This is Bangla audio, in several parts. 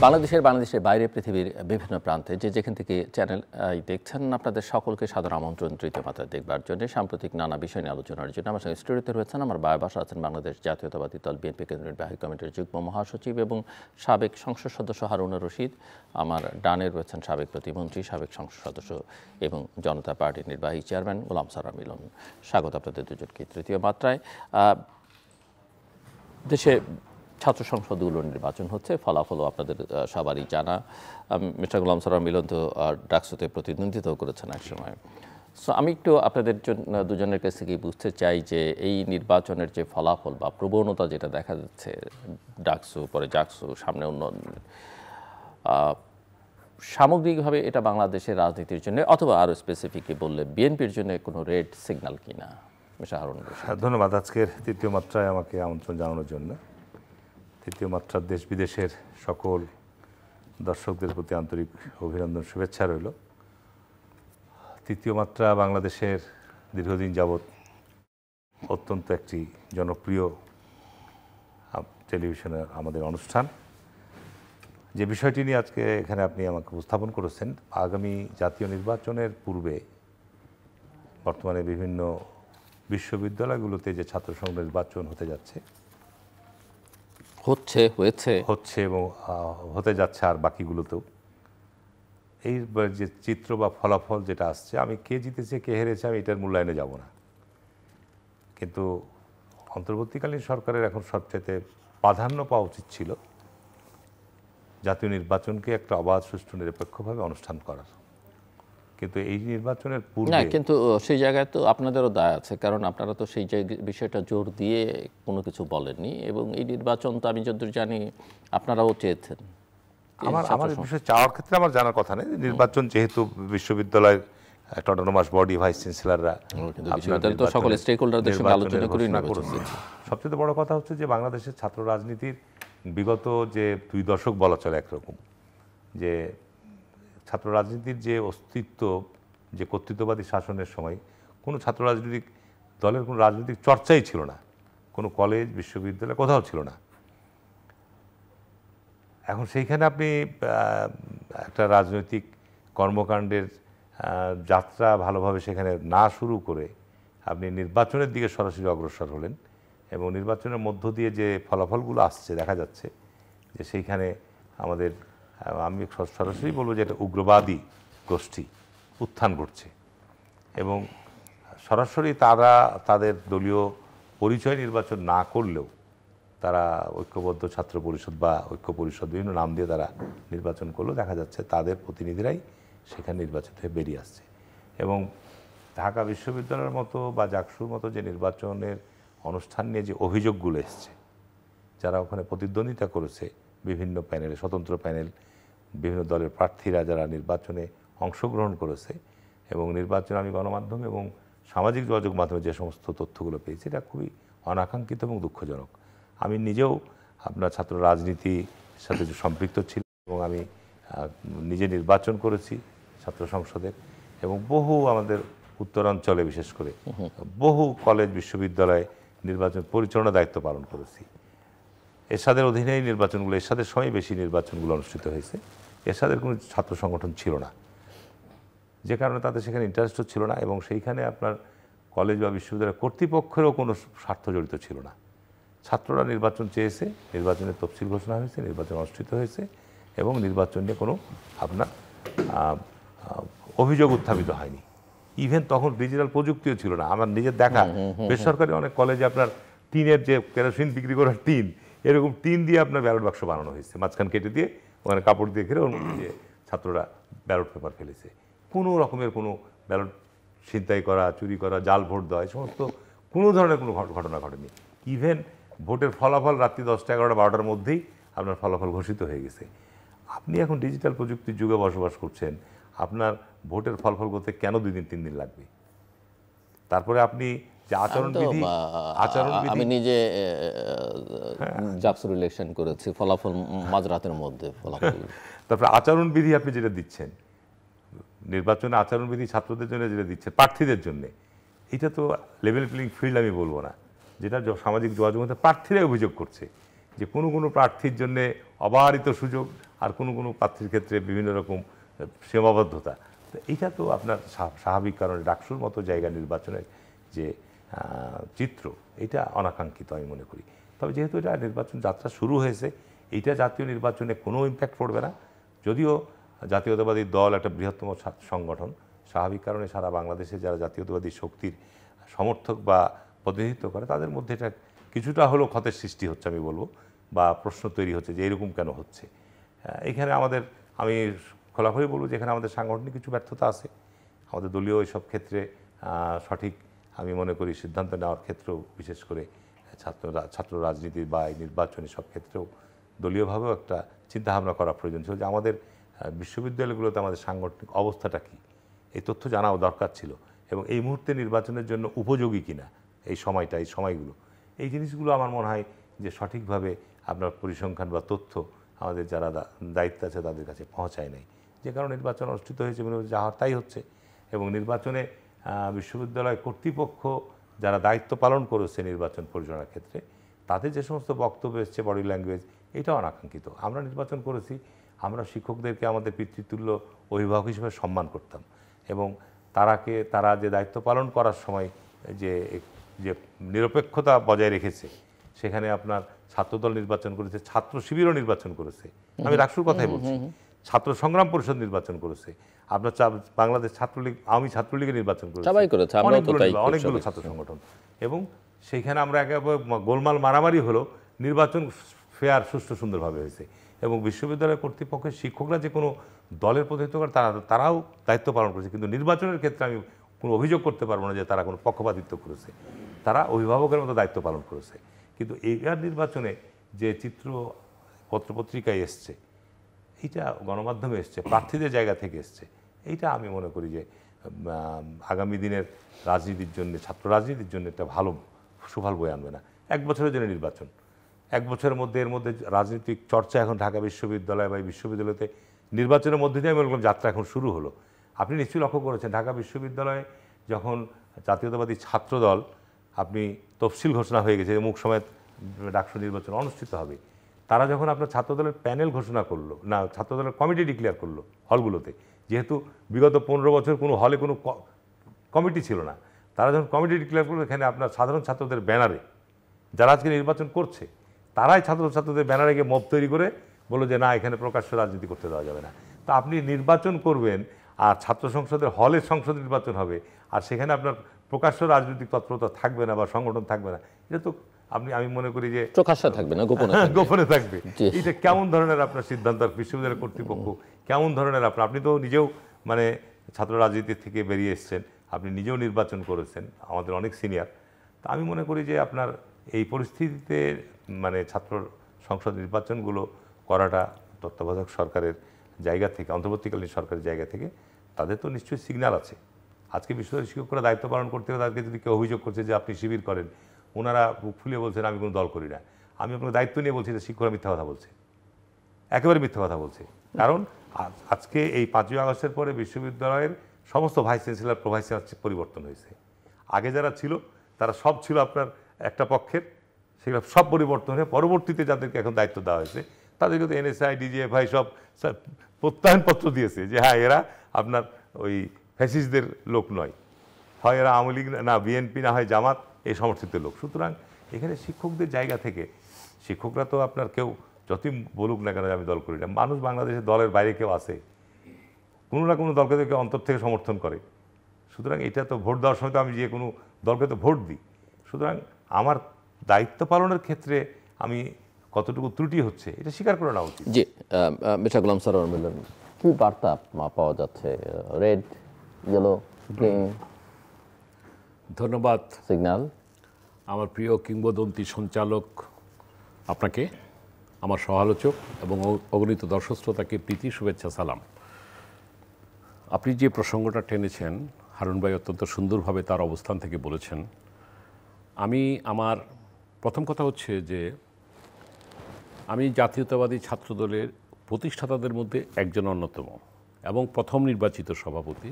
বাংলাদেশের বাইরে পৃথিবীর বিভিন্ন প্রান্তে যেখান থেকে চ্যানেল দেখছেন আপনাদের সকলকে সাদর আমন্ত্রণ তৃতীয় মাত্রায় দেখবার জন্য সাম্প্রতিক নানা বিষয় নিয়ে আলোচনার জন্য আমার সঙ্গে স্টুডিওতে রয়েছেন আমার বাসা আছেন বাংলাদেশ জাতীয়তাবাদী দল বিএনপি কেন্দ্রীয় নির্বাহী কমিটির যুগ্ম মহাসচিব এবং সাবেক সংসদ সদস্য হারুনুর রশিদ। আমার ডানে রয়েছেন সাবেক প্রতিমন্ত্রী, সাবেক সংসদ সদস্য এবং জনতা পার্টির নির্বাহী চেয়ারম্যান গোলাম সারা মিলন। স্বাগত আপনাদের দুজনকে তৃতীয় মাত্রায়। দেশে ছাত্র সংসদগুলোর নির্বাচন হচ্ছে, ফলাফলও আপনাদের সবারই জানা। মিস্টার গোলাম সারা মিলন তো ডাকসুতে প্রতিদ্বন্দ্বিতা করেছেন এক সময়। সো আমি একটু আপনাদের দুজনের কাছ থেকে বুঝতে চাই যে এই নির্বাচনের যে ফলাফল বা প্রবণতা যেটা দেখা যাচ্ছে, ডাকসু পরে জাকসু সামনে উন্নয়ন, সামগ্রিকভাবে এটা বাংলাদেশের রাজনীতির জন্য অথবা আরও স্পেসিফিকলি বললে বিএনপির জন্য কোনো রেড সিগন্যাল কিনা? মিস্টার হারুন। ধন্যবাদ আজকের তৃতীয় মাত্রায় আমাকে আমন্ত্রণ জানানোর জন্য। তৃতীয় মাত্রার দেশ বিদেশের সকল দর্শকদের প্রতি আন্তরিক অভিনন্দন, শুভেচ্ছা রইল। তৃতীয় মাত্রা বাংলাদেশের দীর্ঘদিন যাবৎ অত্যন্ত একটি জনপ্রিয় টেলিভিশনের আমাদের অনুষ্ঠান। যে বিষয়টি নিয়ে আজকে এখানে আপনি আমাকে উপস্থাপন করেছেন, আগামী জাতীয় নির্বাচনের পূর্বে বর্তমানে বিভিন্ন বিশ্ববিদ্যালয়গুলোতে যে ছাত্র সংসদ নির্বাচন হতে যাচ্ছে, হচ্ছে এবং হতে যাচ্ছে, আর বাকিগুলোতেও এই যে চিত্র বা ফলাফল যেটা আসছে, আমি কে জিতেছে কে হেরেছে আমি এটার মূল্যায়নে যাব না, কিন্তু অন্তর্বর্তীকালীন সরকারের এখন সবচেয়ে প্রাধান্য পাওয়া উচিত ছিল জাতীয় নির্বাচনকে একটা অবাধ সুষ্ঠু নিরপেক্ষভাবে অনুষ্ঠান করার। কিন্তু এই নির্বাচনের পূর্বে কিন্তু সেই জায়গায় তো আপনাদেরও দায় আছে, কারণ আপনারা তো সেই বিষয়টা জোর দিয়ে কোনো কিছু বলেননি এবং এই নির্বাচন তো আমি যতদূর জানি আপনারাও চেয়েছেন। আমার বিষয়ে চাওয়ার ক্ষেত্রে আমার জানার কথা নেই। নির্বাচন যেহেতু বিশ্ববিদ্যালয়ের একটা অটোনোমাস বডি, ভাইস চ্যান্সেলররা তো সকল স্টেকহোল্ডারদের সঙ্গে আলোচনা করে করেছে। সবচেয়ে বড় কথা হচ্ছে যে বাংলাদেশের ছাত্র রাজনীতির বিগত যে 2 দশক বলা চলে একরকম, যে ছাত্র রাজনীতির যে অস্তিত্ব, যে কর্তৃত্ববাদী শাসনের সময় কোনো ছাত্র রাজনৈতিক দলের কোনো রাজনৈতিক চর্চাই ছিল না, কোনো কলেজ বিশ্ববিদ্যালয় কোথাও ছিল না। এখন সেইখানে আপনি একটা রাজনৈতিক কর্মকাণ্ডের যাত্রা ভালোভাবে সেখানে না শুরু করে আপনি নির্বাচনের দিকে সরাসরি অগ্রসর হলেন এবং নির্বাচনের মধ্য দিয়ে যে ফলাফলগুলো আসছে দেখা যাচ্ছে যে সেইখানে আমাদের, আমি সরাসরি বলবো যে এটা উগ্রবাদী গোষ্ঠী উত্থান ঘটছে এবং সরাসরি তারা তাদের দলীয় পরিচয় নির্বাচন না করলেও তারা ঐক্যবদ্ধ ছাত্র পরিষদ বা ঐক্য পরিষদ বিভিন্ন নাম দিয়ে তারা নির্বাচন করলেও দেখা যাচ্ছে তাদের প্রতিনিধিরাই সেখানে নির্বাচিত হয়ে বেরিয়ে আসছে। এবং ঢাকা বিশ্ববিদ্যালয়ের মতো বা জাকসুর মতো যে নির্বাচনের অনুষ্ঠান নিয়ে যে অভিযোগগুলো এসছে, যারা ওখানে প্রতিদ্বন্দ্বিতা করেছে বিভিন্ন প্যানেলে, স্বতন্ত্র প্যানেল, বিভিন্ন দলের প্রার্থীরা যারা নির্বাচনে অংশগ্রহণ করেছে এবং নির্বাচনে আমি গণমাধ্যম এবং সামাজিক যোগাযোগ মাধ্যমে যে সমস্ত তথ্যগুলো পেয়েছি, এটা খুবই অনাকাঙ্ক্ষিত এবং দুঃখজনক। আমি নিজেও আপনার ছাত্র রাজনীতির সাথে সম্পৃক্ত ছিলাম এবং আমি নিজে নির্বাচন করেছি ছাত্র সংসদের এবং বহু আমাদের উত্তরাঞ্চলে বিশেষ করে বহু কলেজ বিশ্ববিদ্যালয়ে নির্বাচন পরিচালনা দায়িত্ব পালন করেছি। এরশাদের অধীনেই নির্বাচনগুলো, এরশাদের সময় বেশি নির্বাচনগুলো অনুষ্ঠিত হয়েছে। এরশাদের কোনো ছাত্র সংগঠন ছিল না, যে কারণে তাদের সেখানে ইন্টারেস্টও ছিল না এবং সেইখানে আপনার কলেজ বা বিশ্ববিদ্যালয় কর্তৃপক্ষেরও কোনো স্বার্থ জড়িত ছিল না। ছাত্ররা নির্বাচন চেয়েছে, নির্বাচনের তফসিল ঘোষণা হয়েছে, নির্বাচন অনুষ্ঠিত হয়েছে এবং নির্বাচন নিয়ে কোনো আপনার অভিযোগ উত্থাপিত হয়নি। ইভেন তখন ডিজিটাল প্রযুক্তিও ছিল না। আমার নিজের দেখা বেসরকারি অনেক কলেজে আপনার টিনের যে কেরোসিন বিক্রি করার টিন, এরকম টিন দিয়ে আপনার ব্যালট বাক্স বানানো হয়েছে, মাঝখান কেটে দিয়ে ওখানে কাপড় দিয়ে ঘিরে ওর মধ্যে দিয়ে ছাত্ররা ব্যালট পেপার ফেলেছে। কোনো রকমের কোনো ব্যালট ছিনতাই করা, চুরি করা, জাল ভোট দেওয়া, এই সমস্ত কোনো ধরনের কোনো ঘটনা ঘটেনি। ইভেন ভোটের ফলাফল রাত্রি 10টা 11টা 12টার মধ্যেই আপনার ফলাফল ঘোষিত হয়ে গেছে। আপনি এখন ডিজিটাল প্রযুক্তির যুগে বসবাস করছেন, আপনার ভোটের ফলাফল করতে কেন 2 দিন 3 দিন লাগবে? তারপরে আপনি যে আচরণবিধি, আমি নিজে জাকসুর ইলেকশন করেছি, ফলাফল মাঝরাতের মধ্যে ফলাফল। তারপরে আচরণবিধি আপনি যেটা দিচ্ছেন, নির্বাচনে আচরণবিধি ছাত্রদের জন্য যেটা দিচ্ছেন, প্রার্থীদের জন্য, এটা তো লেভেল প্লেইং ফিল্ড আমি বলবো না, যেটা সামাজিক যোগাযোগ মাধ্যমে প্রার্থীরাই অভিযোগ করছে যে কোনো কোনো প্রার্থীর জন্য অবারিত সুযোগ আর কোনো কোনো প্রার্থীর ক্ষেত্রে বিভিন্ন রকম সীমাবদ্ধতা। তো এইটা তো আপনার স্বাভাবিক কারণে ডাকসুর মতো জায়গা নির্বাচনের যে চিত্র, এটা অনাকাঙ্ক্ষিত আমি মনে করি। তবে যেহেতু এটা নির্বাচন যাত্রা শুরু হয়েছে, এইটা জাতীয় নির্বাচনে কোনো ইম্প্যাক্ট পড়বে না। যদিও জাতীয়তাবাদী দল একটা বৃহত্তম সংগঠন, স্বাভাবিক কারণে সারা বাংলাদেশে যারা জাতীয়তাবাদী শক্তির সমর্থক বা প্রতিনিধিত্ব করে তাদের মধ্যে এটা কিছুটা হলেও ক্ষতের সৃষ্টি হচ্ছে আমি বলবো, বা প্রশ্ন তৈরি হচ্ছে যে এরকম কেন হচ্ছে। এখানে আমি খোলাখুলি বলবো যে এখানে আমাদের সাংগঠনিক কিছু ব্যর্থতা আছে। আমাদের দলীয় এইসব ক্ষেত্রে সঠিক আমি মনে করি সিদ্ধান্ত নেওয়ার ক্ষেত্রেও, বিশেষ করে ছাত্র রাজনীতি বা এই নির্বাচনী সব ক্ষেত্রেও দলীয়ভাবেও একটা চিন্তাভাবনা করা প্রয়োজন ছিল যে আমাদের বিশ্ববিদ্যালয়গুলোতে আমাদের সাংগঠনিক অবস্থাটা কী, এই তথ্য জানাও দরকার ছিল, এবং এই মুহূর্তে নির্বাচনের জন্য উপযোগী কিনা এই সময়গুলো, এই জিনিসগুলো আমার মনে হয় যে সঠিকভাবে আপনার পরিসংখ্যান বা তথ্য আমাদের যারা দায়িত্ব আছে তাদের কাছে পৌঁছায় নাই, যে কারণে নির্বাচন অনুষ্ঠিত হয়েছে যা হওয়ার তাই হচ্ছে। এবং নির্বাচনে বিশ্ববিদ্যালয় কর্তৃপক্ষ যারা দায়িত্ব পালন করেছে নির্বাচন পরিচালনার ক্ষেত্রে, তাদের যে সমস্ত বক্তব্য এসছে, বডি ল্যাঙ্গুয়েজ, এটাও অনাকাঙ্ক্ষিত। আমরা নির্বাচন করেছি, আমরা শিক্ষকদেরকে আমাদের পিতৃতুল্য অভিভাবক হিসেবে সম্মান করতাম, এবং তারা যে দায়িত্ব পালন করার সময় যে নিরপেক্ষতা বজায় রেখেছে, সেখানে আপনার ছাত্রদল নির্বাচন করেছে, ছাত্র শিবিরও নির্বাচন করেছে, আমি ডাকসুর কথাই বলছি, ছাত্র সংগ্রাম পরিষদ নির্বাচন করেছে, আপনার বাংলাদেশ ছাত্রলীগ, আওয়ামী ছাত্রলীগের নির্বাচন করেছে, অনেকগুলো ছাত্র সংগঠন। এবং সেইখানে আমরা একেবারে গোলমাল মারামারি হলো, নির্বাচন ফেয়ার, সুষ্ঠু, সুন্দরভাবে হয়েছে। এবং বিশ্ববিদ্যালয় কর্তৃপক্ষের শিক্ষকরা যে কোনো দলের প্রতিনিধিত্ব করে তারাও দায়িত্ব পালন করেছে, কিন্তু নির্বাচনের ক্ষেত্রে আমি কোনো অভিযোগ করতে পারবো না যে তারা কোনো পক্ষপাতিত্ব করেছে, তারা অভিভাবকের মতো দায়িত্ব পালন করেছে। কিন্তু এইবার নির্বাচনে যে চিত্র পত্রপত্রিকায় এসছে, এইটা গণমাধ্যমে এসছে, প্রার্থীদের জায়গা থেকে এসছে, এইটা আমি মনে করি যে আগামী দিনের রাজনীতির জন্য, ছাত্র রাজনীতির জন্য একটা ভালো সুফল বয়ে আনবে না। 1 বছরের জন্য নির্বাচন, 1 বছরের মধ্যে এর মধ্যে রাজনৈতিক চর্চা এখন ঢাকা বিশ্ববিদ্যালয় বা বিশ্ববিদ্যালয়তে নির্বাচনের মধ্যে দিয়ে আমি বললাম যাত্রা এখন শুরু হলো। আপনি নিশ্চয়ই লক্ষ্য করেছেন ঢাকা বিশ্ববিদ্যালয়ে যখন জাতীয়তাবাদী ছাত্রদল আপনি তফসিল ঘোষণা হয়ে গেছে, মুখ সমেত ডাকসু নির্বাচন অনুষ্ঠিত হবে, তারা যখন আপনার ছাত্রদলের প্যানেল ঘোষণা করলো, না ছাত্রদলের কমিটি ডিক্লেয়ার করলো হলগুলোতে, যেহেতু বিগত 15 বছর কোনো হলে কোনো কমিটি ছিল না, তারা যখন কমিটি ডিক্লেয়ার করলো, এখানে আপনার সাধারণ ছাত্রদের ব্যানারে যারা আজকে নির্বাচন করছে, তারাই ছাত্রদের ব্যানারে গিয়ে মব তৈরি করে বললো যে না, এখানে প্রকাশ্য রাজনীতি করতে দেওয়া যাবে না। তো আপনি নির্বাচন করবেন, আর ছাত্র সংসদের হলের সংসদ নির্বাচন হবে, আর সেখানে আপনার প্রকাশ্য রাজনৈতিক তৎপরতা থাকবে না বা সংগঠন থাকবে না, এটা তো আমি মনে করি যে প্রকাশ্যে থাকবে না, গোপনে থাকবে। এটা কেমন ধরনের আপনার সিদ্ধান্ত, বিশ্ববিদ্যালয় কর্তৃপক্ষ কেমন ধরনের আপনি তো নিজেও মানে ছাত্র রাজনীতি থেকে বেরিয়ে এসছেন, আপনি নিজেও নির্বাচন করেছেন, আমাদের অনেক সিনিয়র। তা আমি মনে করি যে আপনার এই পরিস্থিতিতে মানে ছাত্র সংসদ নির্বাচনগুলো করাটা তত্ত্বাবধায়ক সরকারের জায়গা থেকে, অন্তর্বর্তীকালীন সরকারের জায়গা থেকে তাদের তো নিশ্চয়ই সিগন্যাল আছে। আজকে বিশ্ববিদ্যালয় শিক্ষকরা দায়িত্ব পালন করতে হবে, তাদেরকে যদি কেউ অভিযোগ করছে যে আপনি শিবির করেন, ওনারা বুক ফুলিয়ে বলছেন আমি কোনো দল করি না, আমি আপনার দায়িত্ব নিয়ে বলছি যে শিক্ষকরা মিথ্যা কথা বলছে, একেবারে মিথ্যা কথা বলছে। কারণ আজকে এই 5ই আগস্টের পরে বিশ্ববিদ্যালয়ের সমস্ত ভাইস চ্যান্সেলর, প্রোভাইস চ্যান্সেলর পরিবর্তন হয়েছে। আগে যারা ছিল তারা সব ছিল আপনার একটা পক্ষের, সেগুলো সব পরিবর্তন হয়ে পরবর্তীতে যাদেরকে এখন দায়িত্ব দেওয়া হয়েছে তাদেরকে তো এনএসআই, ডিজিএফআই সব প্রত্যয়নপত্র দিয়েছে যে হ্যাঁ এরা আপনার ওই ফ্যাসিস্টদের লোক নয়, হয় এরা আওয়ামী লীগ না বিএনপি, না হয় জামাত, এই সমর্থিত লোক। সুতরাং এখানে শিক্ষকদের জায়গা থেকে, শিক্ষকরা তো আপনার কেউ যতই বলুক না কেন আমি দল করি না, মানুষ বাংলাদেশে দলের বাইরে কেউ আছে, কোনো না কোনো দলকে তো কেউ অন্তর থেকে সমর্থন করে। সুতরাং এটা তো ভোট দেওয়ার সময় তো আমি যে কোনো দলকে তো ভোট দিই। সুতরাং আমার দায়িত্ব পালনের ক্ষেত্রে আমি কতটুকু ত্রুটি হচ্ছে এটা স্বীকার করে নেওয়া উচিত। জি, মিস্টার গোলাম সরোয়ার মিলন, কি বার্তা পাওয়া যাচ্ছে? Red, yellow, green? ধন্যবাদ সিগন্যাল। আমার প্রিয় কিংবদন্তি সঞ্চালক আপনাকে, আমার সহালোচক এবং অগণিত দর্শক শ্রোতাকে প্রীতি, শুভেচ্ছা, সালাম। আপনি যে প্রসঙ্গটা টেনেছেন, হারুন ভাই অত্যন্ত সুন্দরভাবে তার অবস্থান থেকে বলেছেন। আমার প্রথম কথা হচ্ছে যে আমি জাতীয়তাবাদী ছাত্রদলের প্রতিষ্ঠাতাদের মধ্যে একজন অন্যতম এবং প্রথম নির্বাচিত সভাপতি।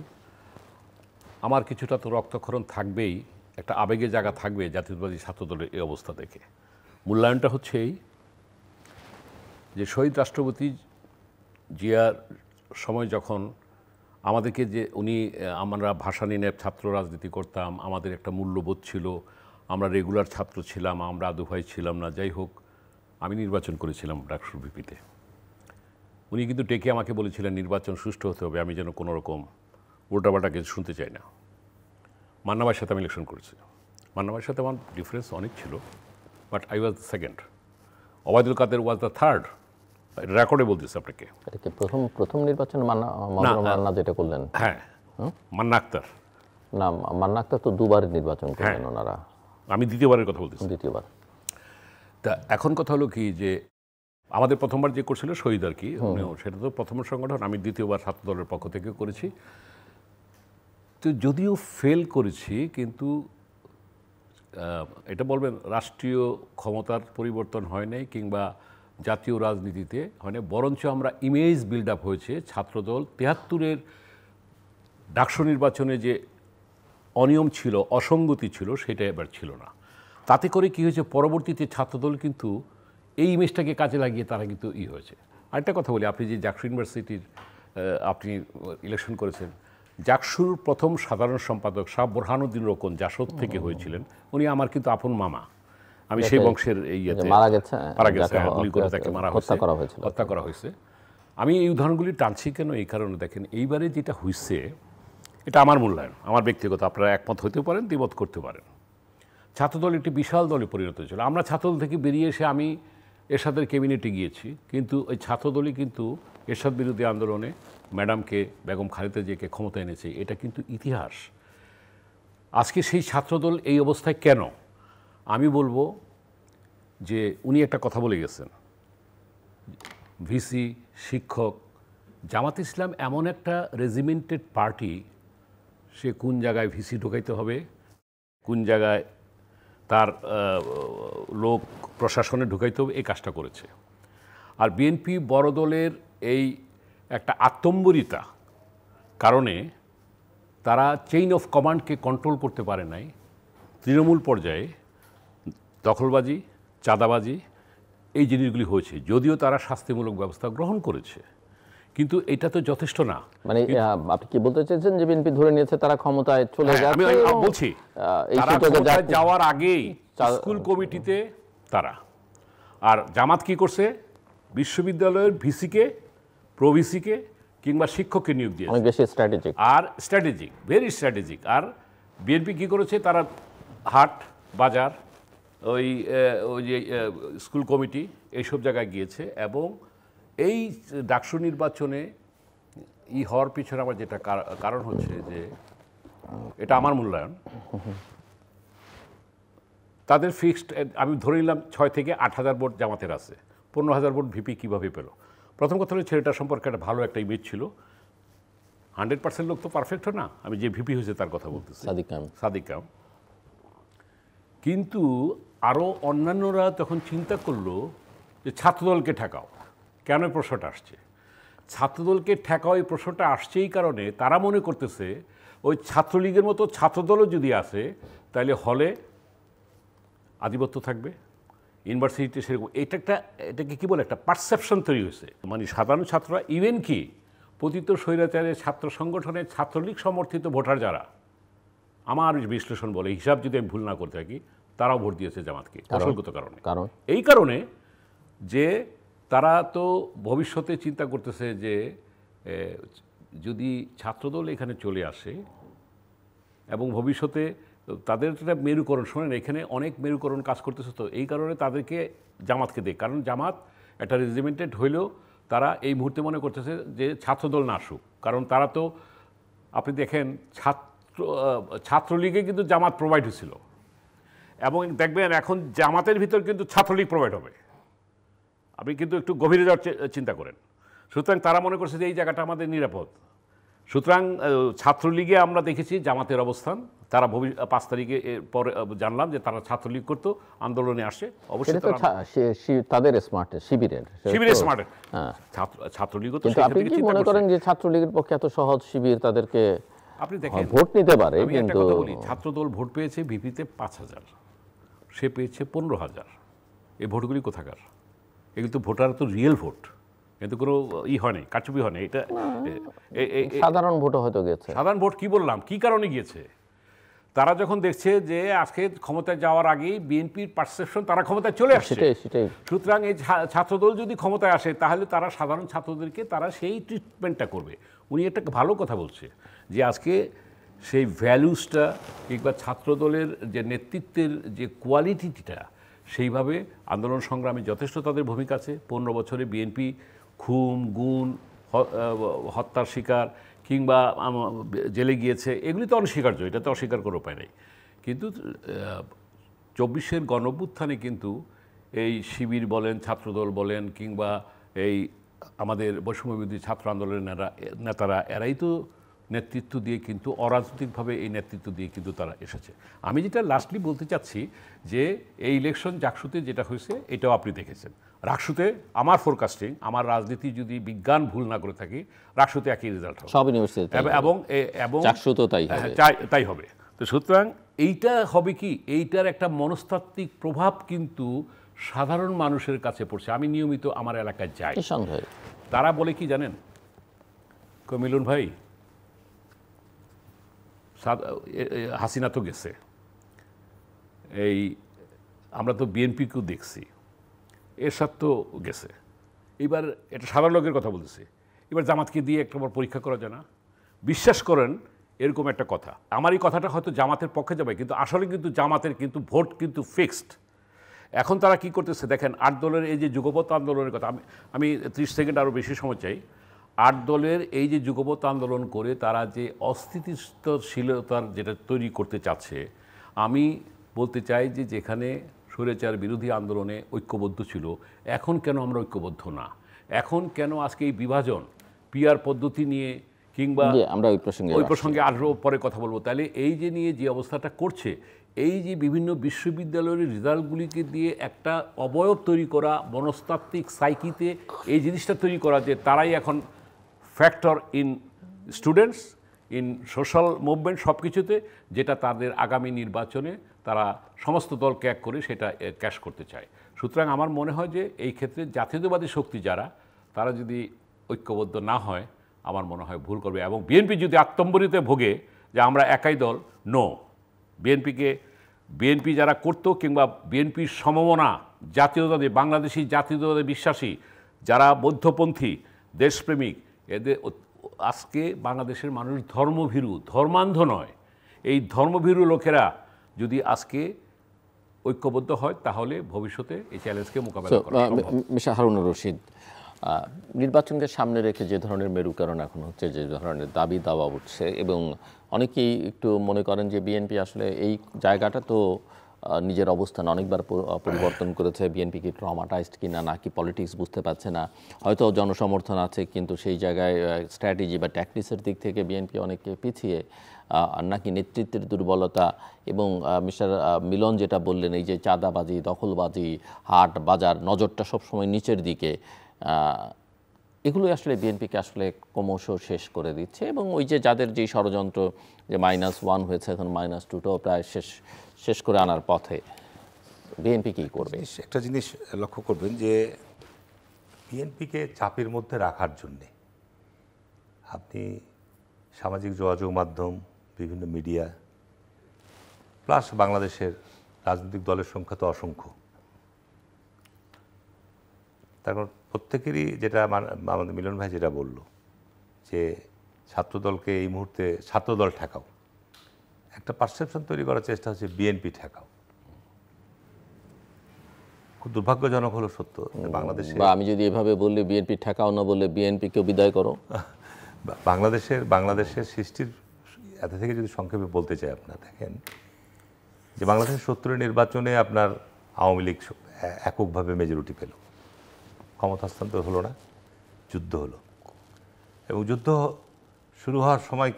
আমার কিছুটা তো রক্তক্ষরণ থাকবেই, একটা আবেগের জায়গা থাকবে জাতীয়তাবাদী ছাত্রদলের এই অবস্থা দেখে। মূল্যায়নটা হচ্ছে এই যে শহীদ রাষ্ট্রপতি জিয়ার সময় যখন আমাদেরকে যে আমরা ভাষা নিয়ে ছাত্র রাজনীতি করতাম, আমাদের একটা মূল্যবোধ ছিল, আমরা রেগুলার ছাত্র ছিলাম, আমরা আদু ভাই ছিলাম না, যাই হোক আমি নির্বাচন করেছিলাম ডাকসুর ভিপিতে। উনি কিন্তু ডেকে আমাকে বলেছিলেন নির্বাচন সুষ্ঠু হতে হবে, আমি যেন কোনো রকম উল্টাপাল্টা কিছু শুনতে চাই না। মান্না ভাইয়ের সাথে আমি ইলেকশন করেছি। মান্না ভাইয়ের সাথে আমার ডিফারেন্স অনেক ছিল, but I was the second. Obaidul Quader was the third. রেকর্ডে বলতেছি আপনাকে। এটা কি প্রথম নির্বাচনে মান্না যেটা করলেন? হ্যাঁ, মান্না আক্তার। না, মান্না আক্তার তো দুবার নির্বাচন করলেন ওনারা। আমি দ্বিতীয়বারের কথা বলতেছি। দ্বিতীয়বার। তা এখন কথা হলো কি যে আমাদের প্রথমবার যে করছিল শহীদ আর কি, সেটা তো প্রথম সংগঠন, আমি দ্বিতীয়বার ছাত্র দলের পক্ষ থেকে করেছি। তো যদিও ফেল করেছি, কিন্তু এটা বলবেন রাষ্ট্রীয় ক্ষমতার পরিবর্তন হয় নাই কিংবা জাতীয় রাজনীতিতে হয় না, বরঞ্চ আমরা ইমেজ বিল্ড আপ হয়েছে। ছাত্রদল ৭৩-এর ডাকসু নির্বাচনে যে অনিয়ম ছিল, অসঙ্গতি ছিল, সেটা এবার ছিল না। তাতে করে কি হয়েছে, পরবর্তীতে ছাত্রদল কিন্তু এই ইমেজটাকে কাজে লাগিয়ে তারা কিন্তু হয়েছে। আরেকটা কথা বলি, আপনি যে জাকসু ইউনিভার্সিটির আপনি ইলেকশন করেছেন, জাকসুর প্রথম সাধারণ সম্পাদক শাহ বোরহানুদ্দিন রোকন জাসদ থেকে হয়েছিলেন। উনি আমার কিন্তু আপন মামা। আমি সেই বংশের মারা গেছে, গুলি করে তাকে হত্যা করা হয়েছে। আমি এই উদাহরণগুলি টানছি কেন, এই কারণে দেখেন এইবারে যেটা হয়েছে এটা আমার মূল্যায়ন, আমার ব্যক্তিগত, আপনারা একমত হতেও পারেন, দ্বিমত করতে পারেন। ছাত্রদল একটি বিশাল দলে পরিণত হয়েছিল। আমরা ছাত্রদল থেকে বেরিয়ে এসে আমি এরশাদের ক্যাবিনেটে গিয়েছি, কিন্তু ওই ছাত্রদলই কিন্তু এরশাদ বিরোধী আন্দোলনে ম্যাডামকে, বেগম খালেদা জিয়াকে ক্ষমতা এনেছে। এটা কিন্তু ইতিহাস। আজকে সেই ছাত্রদল এই অবস্থায় কেন? আমি বলবো যে উনি একটা কথা বলে গেছেন, ভিসি, শিক্ষক, জামাত ইসলাম এমন একটা রেজিমেন্টেড পার্টি, সে কোন জায়গায় ভিসি ঢোকাইতে হবে, কোন জায়গায় তার লোক প্রশাসনে ঢুকাইতে হবে, এই কাজটা করেছে। আর বিএনপি বড় দলের এই একটা আত্মম্বরিতা কারণে তারা চেইন অফ কমান্ডকে কন্ট্রোল করতে পারে নাই। তৃণমূল পর্যায়ে দখলবাজি, চাঁদাবাজি, এই জিনিসগুলি হয়েছে। যদিও তারা শাস্তিমূলক ব্যবস্থা গ্রহণ করেছে, কিন্তু এটা তো যথেষ্ট না। মানে আপনি কি বলতে চাইছেন যে বিএনপি ধরে নিয়েছে তারা ক্ষমতায় চলে যাবে? আমি বলছি তারা ক্ষমতায় যাওয়ার আগেই স্কুল কমিটিতে তারা, আর জামাত কি করছে, বিশ্ববিদ্যালয়ের ভিসিকে, প্রভিসিকে কিংবা শিক্ষককে নিয়োগ দিয়েছে। অনেক বেশি স্ট্র্যাটেজিক, আর স্ট্র্যাটেজিক, ভেরি স্ট্র্যাটেজিক। আর বিএনপি কি করেছে, তারা হাট বাজার, ওই যে স্কুল কমিটি, এইসব জায়গায় গিয়েছে। এবং এই ডাকসু নির্বাচনে হওয়ার পিছনে আমার যেটা কারণ হচ্ছে যে, এটা আমার মূল্যায়ন, তাদের ফিক্সড, আমি ধরে নিলাম ৬ থেকে ৮,০০০ ভোট জামাতের আছে, ১৫,০০০ ভোট ভিপি কীভাবে পেল? প্রথম কথা হলো ছেলেটার সম্পর্কে একটা ভালো একটা ইমেজ ছিল। 100% লোক তো পারফেক্ট না, আমি যে ভিপি হয়েছে তার কথা বলতেছি, সাদিক কাম। কিন্তু আরও অন্যান্যরা তখন চিন্তা করলো যে ছাত্রদলকে ঠেকাও। কেন এই প্রশ্নটা আসছে? ছাত্রদলকে ঠেকাও এই প্রশ্নটা আসছে এই কারণে, তারা মনে করতেছে ওই ছাত্রলীগের মতো ছাত্রদলও যদি আসে তাহলে হলে আধিপত্য থাকবে, ইউনিভার্সিটিতে সেরকম। এটাকে কী বলে, একটা পারসেপশন তৈরি হয়েছে। মানে সাধারণ ছাত্ররা, ইভেন কি পতিত স্বৈরাচারের ছাত্র সংগঠনের ছাত্রলীগ সমর্থিত ভোটার যারা, আমার বিশ্লেষণ বলে, হিসাব যদি আমি ভুল না করতে থাকি, তারাও ভোট দিয়েছে জামাতকে কৌশলগত কারণে। এই কারণে যে তারা তো ভবিষ্যতে চিন্তা করতেছে যে যদি ছাত্রদল এখানে চলে আসে এবং ভবিষ্যতে তাদের একটা মেরুকরণ, শোনেন এখানে অনেক মেরুকরণ কাজ করতেছে, তো এই কারণে তাদেরকে জামাতকে দেয়। কারণ জামাত একটা রেজিমেন্টেড হইলেও তারা এই মুহূর্তে মনে করতেছে যে ছাত্রদল না আসুক, কারণ তারা তো, আপনি দেখেন ছাত্রলীগে কিন্তু জামাত প্রোভাইড হয়েছিল, এবং দেখবেন এখন জামাতের ভিতর কিন্তু ছাত্রলীগ প্রোভাইড হবে। আপনি কিন্তু একটু গভীরে যাওয়ার চিন্তা করেন। সুতরাং তারা মনে করছে যে এই জায়গাটা আমাদের নিরাপদ। সুতরাং ছাত্রলীগে আমরা দেখেছি জামাতের অবস্থান, তারা 5 তারিখে পরে জানলাম যে তারা ছাত্রলীগ করতো, আন্দোলনে আসে। অবশ্যই তাদের শিবিরের স্মার্টের ছাত্রলীগও তো। আপনি কি মনে করেন যে ছাত্রলীগের পক্ষে এত সহজ শিবির তাদেরকে, আপনি দেখেন, ভোট নিতে পারে? কিন্তু ছাত্রদল ভোট পেয়েছে ভিপিতে 5,000, সে পেয়েছে 15,000। এই ভোটগুলি কোথাকার? এগুলো তো ভোটার তো রিয়েল ভোট, কিন্তু কোনো হয় নাই, কারচুপি হয় নাই। এটা সাধারণ ভোটও হয়তো গেছে। সাধারণ ভোট কি বললাম, কি কারণে গিয়েছে? তারা যখন দেখছে যে আজকে ক্ষমতায় যাওয়ার আগেই বিএনপির পারসেপশন তারা ক্ষমতায় চলে আসছে, সেটাই। সুতরাং এই ছাত্রদল যদি ক্ষমতায় আসে তাহলে তারা সাধারণ ছাত্রদেরকে তারা সেই ট্রিটমেন্টটা করবে। উনি একটা ভালো কথা বলছে যে আজকে সেই ভ্যালুসটা কিংবা ছাত্রদলের যে নেতৃত্বের যে কোয়ালিটিটা, সেইভাবে আন্দোলন সংগ্রামে যথেষ্ট তাদের ভূমিকা আছে। 15 বছরে বিএনপি খুন গুণ হত্যার শিকার কিংবা জেলে গিয়েছে, এগুলি তো অনস্বীকার্য, এটা তো অস্বীকার করার উপায় নেই। কিন্তু 24-এর গণঅভ্যুত্থানে কিন্তু এই শিবির বলেন, ছাত্রদল বলেন, কিংবা এই আমাদের বৈষম্যবিরোধী ছাত্র আন্দোলনের নেতারা, এরাই তো নেতৃত্ব দিয়ে কিন্তু অরাজনৈতিকভাবে এই নেতৃত্ব দিয়ে কিন্তু তারা এসেছে। আমি যেটা লাস্টলি বলতে চাচ্ছি যে এই ইলেকশন জাকসুতে যেটা হয়েছে এটাও আপনি দেখেছেন। রাকসুতে আমার ফোরকাস্টিং, আমার রাজনীতি যদি বিজ্ঞান ভুল না করে থাকি, রাকসুতে একই রেজাল্ট হবে সব ইউনিভার্সিটি এবং জাকসুতেও তাই হবে। তাই হবে। তো সুতরাং এইটা হবে কি, এইটার একটা মনস্তাত্ত্বিক প্রভাব কিন্তু সাধারণ মানুষের কাছে পড়ছে। আমি নিয়মিত আমার এলাকায় যাই, তারা বলে কি জানেন, মিলন ভাই হাসিনা তো গেছে, এই আমরা তো বিএনপিকেও দেখছি, এরশাদ তো গেছে, এবার এটা সাধারণ লোকের কথা বলতেছে, এবার জামাতকে দিয়ে একটা পরীক্ষা করা যায় না? বিশ্বাস করেন এরকম একটা কথা, আমার এই কথাটা হয়তো জামাতের পক্ষে যাবে, কিন্তু আসলে কিন্তু জামাতের কিন্তু ভোট কিন্তু ফিক্সড। এখন তারা কি করতেছে দেখেন, 8 দলের এই যে যুগপৎ আন্দোলনের কথা, আমি 30 সেকেন্ড আরও বেশি সময় চাই। 8 দলের এই যে যুগপৎ আন্দোলন করে তারা যে অস্থিতিশীলতার যেটা তৈরি করতে চাচ্ছে, আমি বলতে চাই যে যেখানে স্বৈরাচার বিরোধী আন্দোলনে ঐক্যবদ্ধ ছিল, এখন কেন আমরা ঐক্যবদ্ধ না? এখন কেন আজকে এই বিভাজন পিআর পদ্ধতি নিয়ে, কিংবা আমরা ওই প্রসঙ্গে আরও পরে কথা বলবো, তাহলে এই যে নিয়ে যে অবস্থাটা করছে, এই যে বিভিন্ন বিশ্ববিদ্যালয়ের রেজাল্টগুলিকে দিয়ে একটা অবয়ব তৈরি করা, মনস্তাত্ত্বিক সাইকিতে এই জিনিসটা তৈরি করা যে তারাই এখন factor in students, in social movement, সব কিছুতে, যেটা তাদের আগামী নির্বাচনে তারা সমস্ত দলকে এক করে সেটা ক্যাশ করতে চায়। সুতরাং আমার মনে হয় যে এই ক্ষেত্রে জাতীয়তাবাদী শক্তি যারা, তারা যদি ঐক্যবদ্ধ না হয়, আমার মনে হয় ভুল করবে। এবং বিএনপি যদি আত্মম্বরিতে ভোগে যে আমরা একাই দল, নো, বিএনপি যারা করতো, কিংবা বিএনপির সমমনা জাতীয়তাবাদী, বাংলাদেশি জাতীয়তাবাদী বিশ্বাসী যারা মধ্যপন্থী দেশপ্রেমিক, এদের আজকে বাংলাদেশের মানুষ ধর্মভীরু, ধর্মান্ধ নয়, এই ধর্মভীরু লোকেরা যদি আজকে ঐক্যবদ্ধ হয় তাহলে ভবিষ্যতে এই চ্যালেঞ্জকে মোকাবেলা করা সম্ভব। মিস্টার হারুনুর রশিদ, নির্বাচনকে সামনে রেখে যে ধরনের মেরুকরণ এখন হচ্ছে, যে ধরনের দাবি দাওয়া উঠছে, এবং অনেকেই একটু মনে করেন যে বিএনপি আসলে এই জায়গাটা তো নিজের অবস্থান অনেকবার পরিবর্তন করেছে, বিএনপি কি ট্রমাটাইজড কিনা, নাকি পলিটিক্স বুঝতে পারছে না, হয়তো জনসমর্থন আছে কিন্তু সেই জায়গায় স্ট্র্যাটেজি বা ট্যাকটিক্সের দিক থেকে বিএনপি অনেকে পিছিয়ে, নাকি নেতৃত্বের দুর্বলতা, এবং মিস্টার মিলন যেটা বললেন, এই যে চাঁদাবাজি, দখলবাজি, হাট বাজার, নজরটা সবসময় নিচের দিকে, এগুলোই আসলে বিএনপিকে আসলে ক্রমশ শেষ করে দিচ্ছে। এবং ওই যে যাদের যেই ষড়যন্ত্র, যে -1 হয়েছে, এখন -2টাও প্রায় শেষ করে আনার পথে, বিএনপি কী করবে? একটা জিনিস লক্ষ্য করবেন যে বিএনপিকে চাপের মধ্যে রাখার জন্যে আপনি সামাজিক যোগাযোগ মাধ্যম, বিভিন্ন মিডিয়া, প্লাস বাংলাদেশের রাজনৈতিক দলের সংখ্যা তো অসংখ্য, তারপর প্রত্যেকেরই যেটা আমাদের মিলন ভাই যেটা বলল যে ছাত্রদলকে এই মুহূর্তে ছাত্রদল ঠেকাও, একটা পারসেপশন তৈরি করার চেষ্টা হচ্ছে বিএনপি ঠেকাও। খুব দুর্ভাগ্যজনক হলো সত্য বাংলাদেশে, বা আমি যদি এভাবে বললে বিএনপি ঠেকাও না বললে বিএনপিকেও বিদায় করো, বাংলাদেশের সৃষ্টির এত থেকে যদি সংক্ষেপে বলতে চাই, আপনার দেখেন যে বাংলাদেশের 70-এর নির্বাচনে আপনার আওয়ামী লীগ এককভাবে মেজরিটি পেল, ক্ষমতা হস্তান্তর হলো না, যুদ্ধ হলো, এবং যুদ্ধ শুরু হওয়ার সময়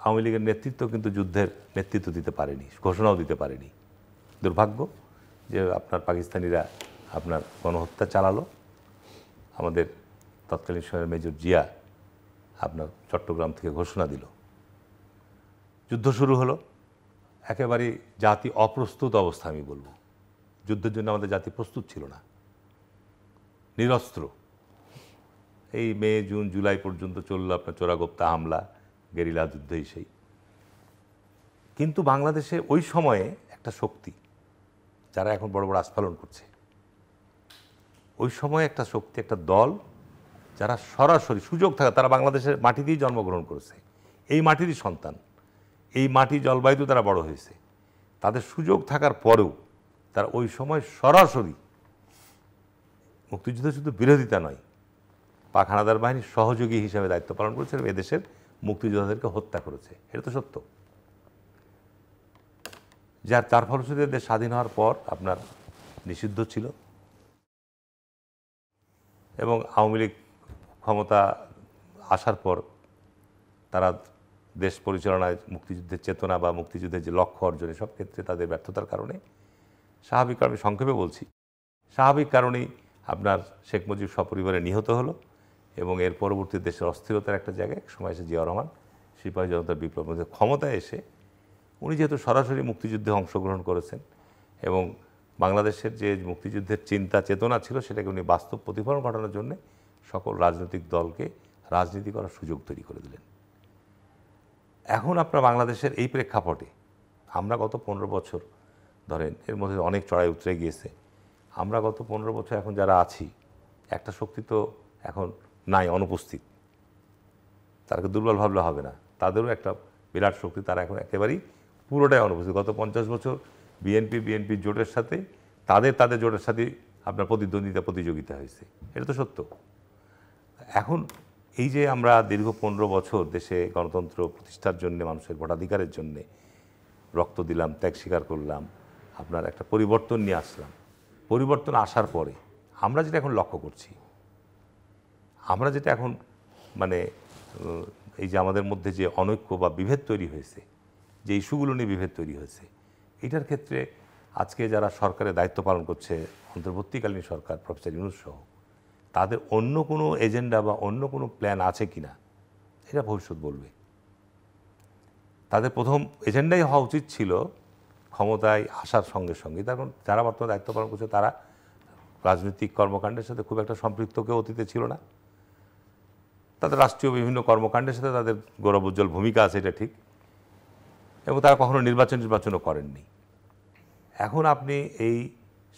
আওয়ামী লীগের নেতৃত্ব কিন্তু যুদ্ধের নেতৃত্ব দিতে পারেনি, ঘোষণাও দিতে পারেনি। দুর্ভাগ্য যে আপনার পাকিস্তানিরা আপনার গণহত্যা চালালো, আমাদের তৎকালীন সময়ের মেজর জিয়া আপনার চট্টগ্রাম থেকে ঘোষণা দিল, যুদ্ধ শুরু হলো, একেবারেই জাতি অপ্রস্তুত অবস্থা। আমি বলবো যুদ্ধের জন্য আমাদের জাতি প্রস্তুত ছিল না, নিরস্ত্র। এই মে জুন জুলাই পর্যন্ত চলল আপনার চোরাগোপ্তা হামলা, গেরিলা যুদ্ধই সেই। কিন্তু বাংলাদেশে ওই সময়ে একটা শক্তি, যারা এখন বড় বড় আস্ফালন করছে, ওই সময় একটা শক্তি, একটা দল, যারা সরাসরি সুযোগ থাকা, তারা বাংলাদেশের মাটিতেই জন্মগ্রহণ করেছে, এই মাটিরই সন্তান, এই মাটি জলবায়ুতে তারা বড় হয়েছে, তাদের সুযোগ থাকার পরেও তারা ওই সময় সরাসরি মুক্তিযুদ্ধে শুধু বিরোধিতা নয়, পাক হানাদার বাহিনীর সহযোগী হিসেবে দায়িত্ব পালন করেছে এবং এদেশের মুক্তিযোদ্ধাদেরকে হত্যা করেছে। এটা তো সত্য। তার ফলশ্রুতিতে দেশ স্বাধীন হওয়ার পর আপনার নিষিদ্ধ ছিল এবং আওয়ামী লীগ ক্ষমতা আসার পর তারা দেশ পরিচালনায় মুক্তিযুদ্ধের চেতনা বা মুক্তিযুদ্ধের যে লক্ষ্য অর্জনে সব ক্ষেত্রে তাদের ব্যর্থতার কারণে, স্বাভাবিক কারণে, সংক্ষেপে বলছি, স্বাভাবিক কারণেই আপনার শেখ মুজিব সপরিবারে নিহত হলো এবং এর পরবর্তী দেশের অস্থিরতার একটা জায়গায় এক সময় এসে জিয়াউর রহমান সিপাহী জনতার বিপ্লব ক্ষমতায় এসে উনি যেহেতু সরাসরি মুক্তিযুদ্ধে অংশগ্রহণ করেছেন এবং বাংলাদেশের যে মুক্তিযুদ্ধের চিন্তা চেতনা ছিল সেটাকে উনি বাস্তব প্রতিফলন ঘটানোর জন্য সকল রাজনৈতিক দলকে রাজনীতি করার সুযোগ তৈরি করে দিলেন। এখন আপনার বাংলাদেশের এই প্রেক্ষাপটে আমরা গত 15 বছর ধরেন, এর মধ্যে অনেক চড়াই উতরে গিয়েছে, আমরা গত 15 বছর এখন যারা আছি, একটা শক্তি তো এখন নাই, অনুপস্থিত, তাদেরকে দুর্বল ভাবলে হবে না, তাদেরও একটা বিরাট শক্তি, তারা এখন একেবারেই পুরোটাই অনুপস্থিত। গত 50 বছর বিএনপি জোটের সাথে তাদের জোটের সাথে আপনার প্রতিযোগিতা হয়েছে, এটা তো সত্য। এখন এই যে আমরা দীর্ঘ 15 বছর দেশে গণতন্ত্র প্রতিষ্ঠার জন্য, মানুষের ভোটাধিকারের জন্য রক্ত দিলাম, ত্যাগ স্বীকার করলাম, আপনার একটা পরিবর্তন নিয়ে আসলাম। পরিবর্তন আসার পরে আমরা যেটা এখন লক্ষ্য করছি, আমরা যেটা এখন মানে এই যে আমাদের মধ্যে যে অনৈক্য বা বিভেদ তৈরি হয়েছে, যে ইস্যুগুলো নিয়ে বিভেদ তৈরি হয়েছে, এটার ক্ষেত্রে আজকে যারা সরকারের দায়িত্ব পালন করছে, অন্তর্বর্তীকালীন সরকার, প্রফেসর ইউনূস সহ, তাদের অন্য কোনো এজেন্ডা বা অন্য কোনো প্ল্যান আছে কি না, এটা ভবিষ্যৎ বলবে। তাদের প্রথম এজেন্ডাই হওয়া উচিত ছিল ক্ষমতায় আসার সঙ্গে সঙ্গে, কারণ যারা বর্তমানে দায়িত্ব পালন করছে তারা রাজনৈতিক কর্মকাণ্ডের সাথে খুব একটা সম্পৃক্ত কেউ অতীতে ছিল না। তাদের রাষ্ট্রীয় বিভিন্ন কর্মকাণ্ডের সাথে তাদের গৌরবোজ্জ্বল ভূমিকা আছে, এটা ঠিক, এবং তারা কখনো নির্বাচনও করেননি। এখন আপনি এই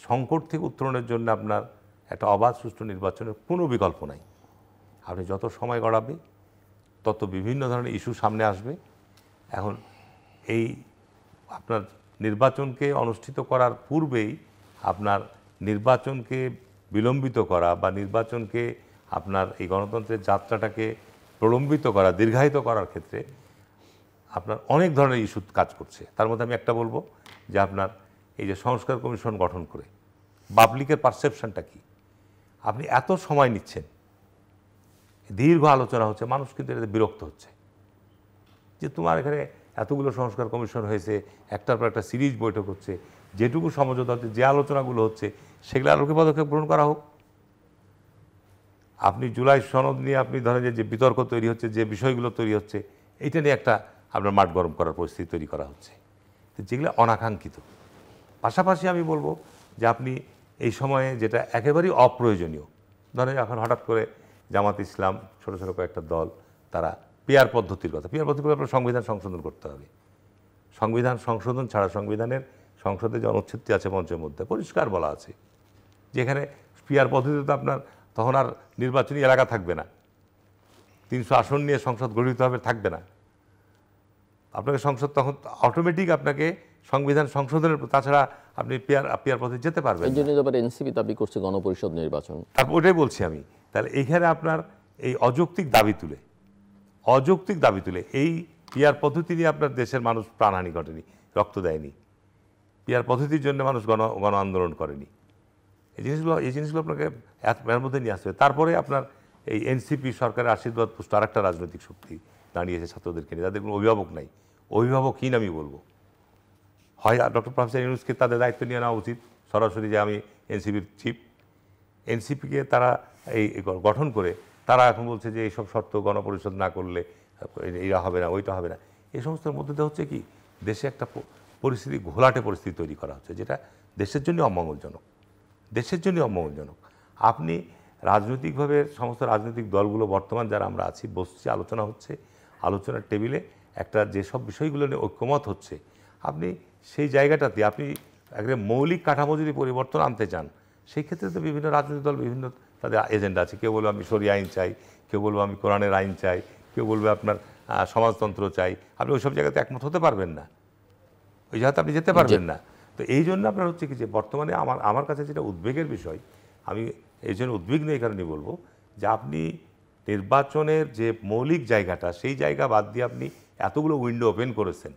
সংকট থেকে উত্তরণের জন্য আপনার একটা অবাধ সুষ্ঠু নির্বাচনের কোনো বিকল্প নাই। আপনি যত সময় গড়াবে তত বিভিন্ন ধরনের ইস্যু সামনে আসবে। এখন এই আপনার নির্বাচনকে অনুষ্ঠিত করার পূর্বেই আপনার নির্বাচনকে বিলম্বিত করা বা নির্বাচনকে আপনার এই গণতন্ত্রের যাত্রাটাকে প্রলম্বিত করা, দীর্ঘায়িত করার ক্ষেত্রে আপনার অনেক ধরনের ইস্যু কাজ করছে। তার মধ্যে আমি একটা বলবো যে আপনার এই যে সংস্কার কমিশন গঠন করে পাবলিকের পারসেপশনটা কি, আপনি এত সময় নিচ্ছেন, দীর্ঘ আলোচনা হচ্ছে, মানুষ কিন্তু এটাতে বিরক্ত হচ্ছে যে তোমার এখানে এতগুলো সংস্কার কমিশন হয়েছে, একটার পর একটা সিরিজ বৈঠক হচ্ছে, যেটুকু সমঝোতা হচ্ছে, যে আলোচনাগুলো হচ্ছে, সেগুলো আলোকে পদক্ষেপ গ্রহণ করা হোক। আপনি জুলাই সনদ নিয়ে আপনি ধরেন যে বিতর্ক তৈরি হচ্ছে, যে বিষয়গুলো তৈরি হচ্ছে, এইটা নিয়ে একটা আপনার মাঠ গরম করার পরিস্থিতি তৈরি করা হচ্ছে, তো যেগুলো অনাকাঙ্ক্ষিত। পাশাপাশি আমি বলবো যে আপনি এই সময়ে যেটা একেবারেই অপ্রয়োজনীয়, ধরেন এখন হঠাৎ করে জামাত ইসলাম, ছোটো ছোটো কয়েকটা দল, তারা পিয়ার পদ্ধতির কথা, পিয়ার পদ্ধতি করে আপনার সংবিধান সংশোধন করতে হবে। সংবিধান সংশোধন ছাড়া সংসদে যে অনুচ্ছেদটি আছে মঞ্চের মধ্যে পরিষ্কার বলা আছে, যেখানে পিয়ার পদ্ধতিতে আপনার তখন আর নির্বাচনী এলাকা থাকবে না, 300 আসন নিয়ে সংসদ গঠিত হবে, থাকবে না। আপনাকে সংসদ তখন অটোমেটিক আপনাকে সংবিধান সংশোধনের, তাছাড়া আপনি পিয়ার পদ্ধতি যেতে পারবেন। এই জন্য আবার এনসিপি দাবি করছে গণপরিষদ নির্বাচন। তারপর ওটাই বলছি আমি, তাহলে এইখানে আপনার এই অযৌক্তিক দাবি তুলে এই পিয়ার পদ্ধতি নিয়ে আপনার দেশের মানুষ প্রাণহানি ঘটেনি, রক্ত দেয়নি, পিয়ার পদ্ধতির জন্য মানুষ গণ আন্দোলন করেনি। এই জিনিসগুলো আপনাকে এর মধ্যে নিয়ে আসতে হবে। তারপরে আপনার এই এনসিপি সরকারের আশীর্বাদ পুষ্ট আরেকটা রাজনৈতিক শক্তি দাঁড়িয়েছে ছাত্রদেরকে নিয়ে, তাদের কোনো অভিভাবক নাই, অভিভাবকহীন আমি বলবো। হয় ডক্টর প্রফেসর ইউনূসকে তাদের দায়িত্ব নিয়ে নেওয়া উচিত সরাসরি, যে আমি এনসিপির চিফ, এনসিপিকে তারা এই গঠন করে তারা এখন বলছে যে এইসব শর্ত গণপরিষদ না করলে এইটা হবে না, ওইটা হবে না। এই সমস্তের মধ্যে হচ্ছে কি, দেশে একটা পরিস্থিতি, ঘোলাটে পরিস্থিতি তৈরি করা হচ্ছে, যেটা দেশের জন্য অমঙ্গলজনক। আপনি রাজনৈতিকভাবে সমস্ত রাজনৈতিক দলগুলো বর্তমান যারা আমরা আছি বসছি, আলোচনা হচ্ছে, আলোচনার টেবিলে একটা যেসব বিষয়গুলো নিয়ে ঐক্যমত হচ্ছে, আপনি সেই জায়গাটাতে আপনি একটা মৌলিক কাঠামো যদি পরিবর্তন আনতে চান, সেই ক্ষেত্রে তো বিভিন্ন রাজনৈতিক দল বিভিন্ন তাদের এজেন্ডা আছে। কেউ বলবে আমি শরিয়া আইন চাই, কেউ বলবে আমি কোরআনের আইন চাই, কেউ বলবে আপনার সমাজতন্ত্র চাই। আপনি ওইসব জায়গাতে একমত হতে পারবেন না, ওই জায়গাতে আপনি যেতে পারবেন না। তো এই জন্য আপনার হচ্ছে কি যে বর্তমানে আমার কাছে যেটা উদ্বেগের বিষয়, আমি এই জন্য উদ্বিগ্ন এই কারণে বলবো যে আপনি নির্বাচনের যে মৌলিক জায়গাটা, সেই জায়গা বাদ দিয়ে আপনি এতগুলো উইন্ডো ওপেন করেছেন,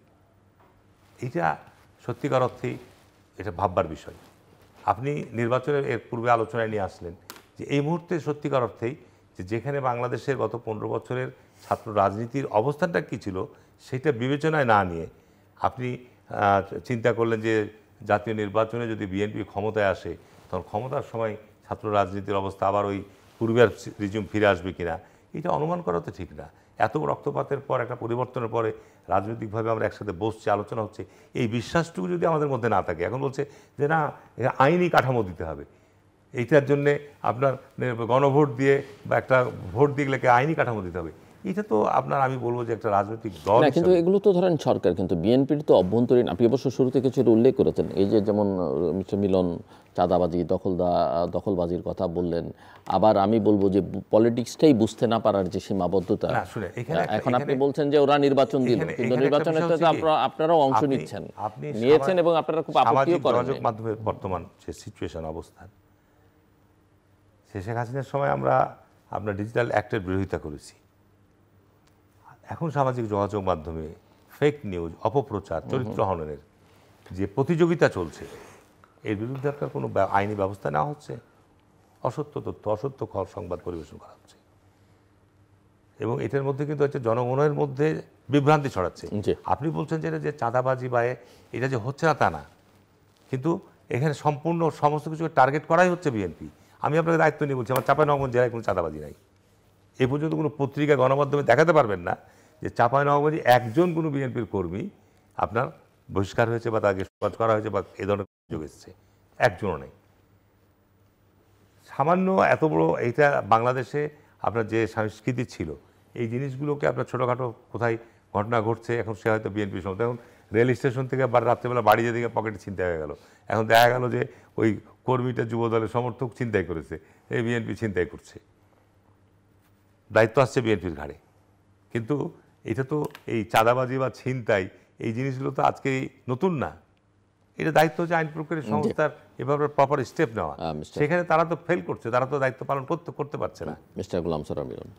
এটা সত্যিকার অর্থেই এটা ভাববার বিষয়। আপনি নির্বাচনের এর পূর্বে আলোচনায় নিয়ে আসলেন যে এই মুহূর্তে সত্যিকার অর্থেই যে যেখানে বাংলাদেশের গত 15 বছরের ছাত্র রাজনীতির অবস্থানটা কী ছিল সেটা বিবেচনায় না নিয়ে আপনি চিন্তা করলেন যে জাতীয় নির্বাচনে যদি বিএনপি ক্ষমতায় আসে তখন ক্ষমতার সময় ছাত্র রাজনীতির অবস্থা আবার ওই পূর্বের রিজিউম ফিরে আসবে কিনা, এটা অনুমান করা তো ঠিক না। এত রক্তপাতের পর একটা পরিবর্তনের পরে রাজনৈতিকভাবে আমরা একসাথে বসছি, আলোচনা হচ্ছে, এই বিশ্বাসটুকু যদি আমাদের মধ্যে না থাকে, এখন বলছে যে না আইনি কাঠামো দিতে হবে, এইটার জন্যে আপনার গণভোট দিয়ে বা একটা ভোট দিয়ে গেলে আইনি কাঠামো দিতে হবে, এটা তো আপনার আমি বলবো যে একটা রাজনৈতিক দল না, কিন্তু এগুলো তো ধরেন সরকার, কিন্তু বিএনপির তো অভ্যন্তরীণ, আপনি অবশ্য শুরুতে কিছু উল্লেখ করেছেন, এই যে যেমন মিস্টার মিলন চাঁদাবাজি দখলবাজির কথা বললেন, আবার আমি বলবো যে পলিটিক্সটাই বুঝতে না পারার যে সীমাবদ্ধতা, এখন আপনি বলছেন যে ওরা নির্বাচন দিল, কিন্তু নির্বাচনের তো আপনারাও অংশ নিয়েছেন এবং আপনারা খুব আপত্তিও করেন। যোগাযোগ মাধ্যমের বর্তমান যে সিচুয়েশন অবস্থান, শেখ হাসিনার সময় আমরা আপনার ডিজিটাল অ্যাক্টের বিরোধিতা করেছি, এখন সামাজিক যোগাযোগ মাধ্যমে ফেক নিউজ, অপপ্রচার, চরিত্র হননের যে প্রতিযোগিতা চলছে, এর বিরুদ্ধে আপনার কোনো আইনি ব্যবস্থা নেওয়া হচ্ছে, অসত্য তথ্য, অসত্য সংবাদ পরিবেশন করা হচ্ছে, এবং এটার মধ্যে কিন্তু হচ্ছে জনগণের মধ্যে বিভ্রান্তি ছড়াচ্ছে। আপনি বলছেন যে এটা যে চাঁদাবাজি বা এটা যে হচ্ছে না তা না, কিন্তু এখানে সম্পূর্ণ সমস্ত কিছু টার্গেট করাই হচ্ছে বিএনপি। আমি আপনাকে দায়িত্ব নিয়ে বলছি, আমার চাঁপাইনবাবগঞ্জ জেলায় কোনো চাঁদাবাজি নাই, এ পর্যন্ত কোনো পত্রিকা গণমাধ্যমে দেখাতে পারবেন না যে চাঁপাইনবাবগঞ্জে একজন কোনো বিএনপির কর্মী আপনার বহিষ্কার হয়েছে বা তাকে সমাজ করা হয়েছে বা এ ধরনের অভিযোগ এসেছে, একজনও নেই। সামান্য এত বড় এইটা বাংলাদেশে আপনার যে সংস্কৃতি ছিল, এই জিনিসগুলোকে আপনার ছোটোখাটো কোথায় ঘটনা ঘটছে, এখন সে হয়তো বিএনপির সময়, এখন রেল স্টেশন থেকে রাত্রেবেলা বাড়ি যেতে গিয়ে পকেটে ছিনতাই হয়ে গেল, এখন দেখা গেল যে ওই কর্মীটা যুবদলের সমর্থক ছিনতাই করেছে, এই বিএনপি ছিনতাই করছে, দায়িত্ব আসছে বিএনপির ঘাড়ে। কিন্তু এটা তো এই চাঁদাবাজি বা ছিনতাই এই জিনিসগুলো তো আজকে নতুন না, এটা দায়িত্ব হচ্ছে আইন প্রক্রিয়া সংস্থার এভাবে প্রপার স্টেপ নেওয়া, সেখানে তারা তো ফেল করছে, তারা তো দায়িত্ব পালন করতে পারছে না। মিস্টার গোলাম সরোয়ার মিলন,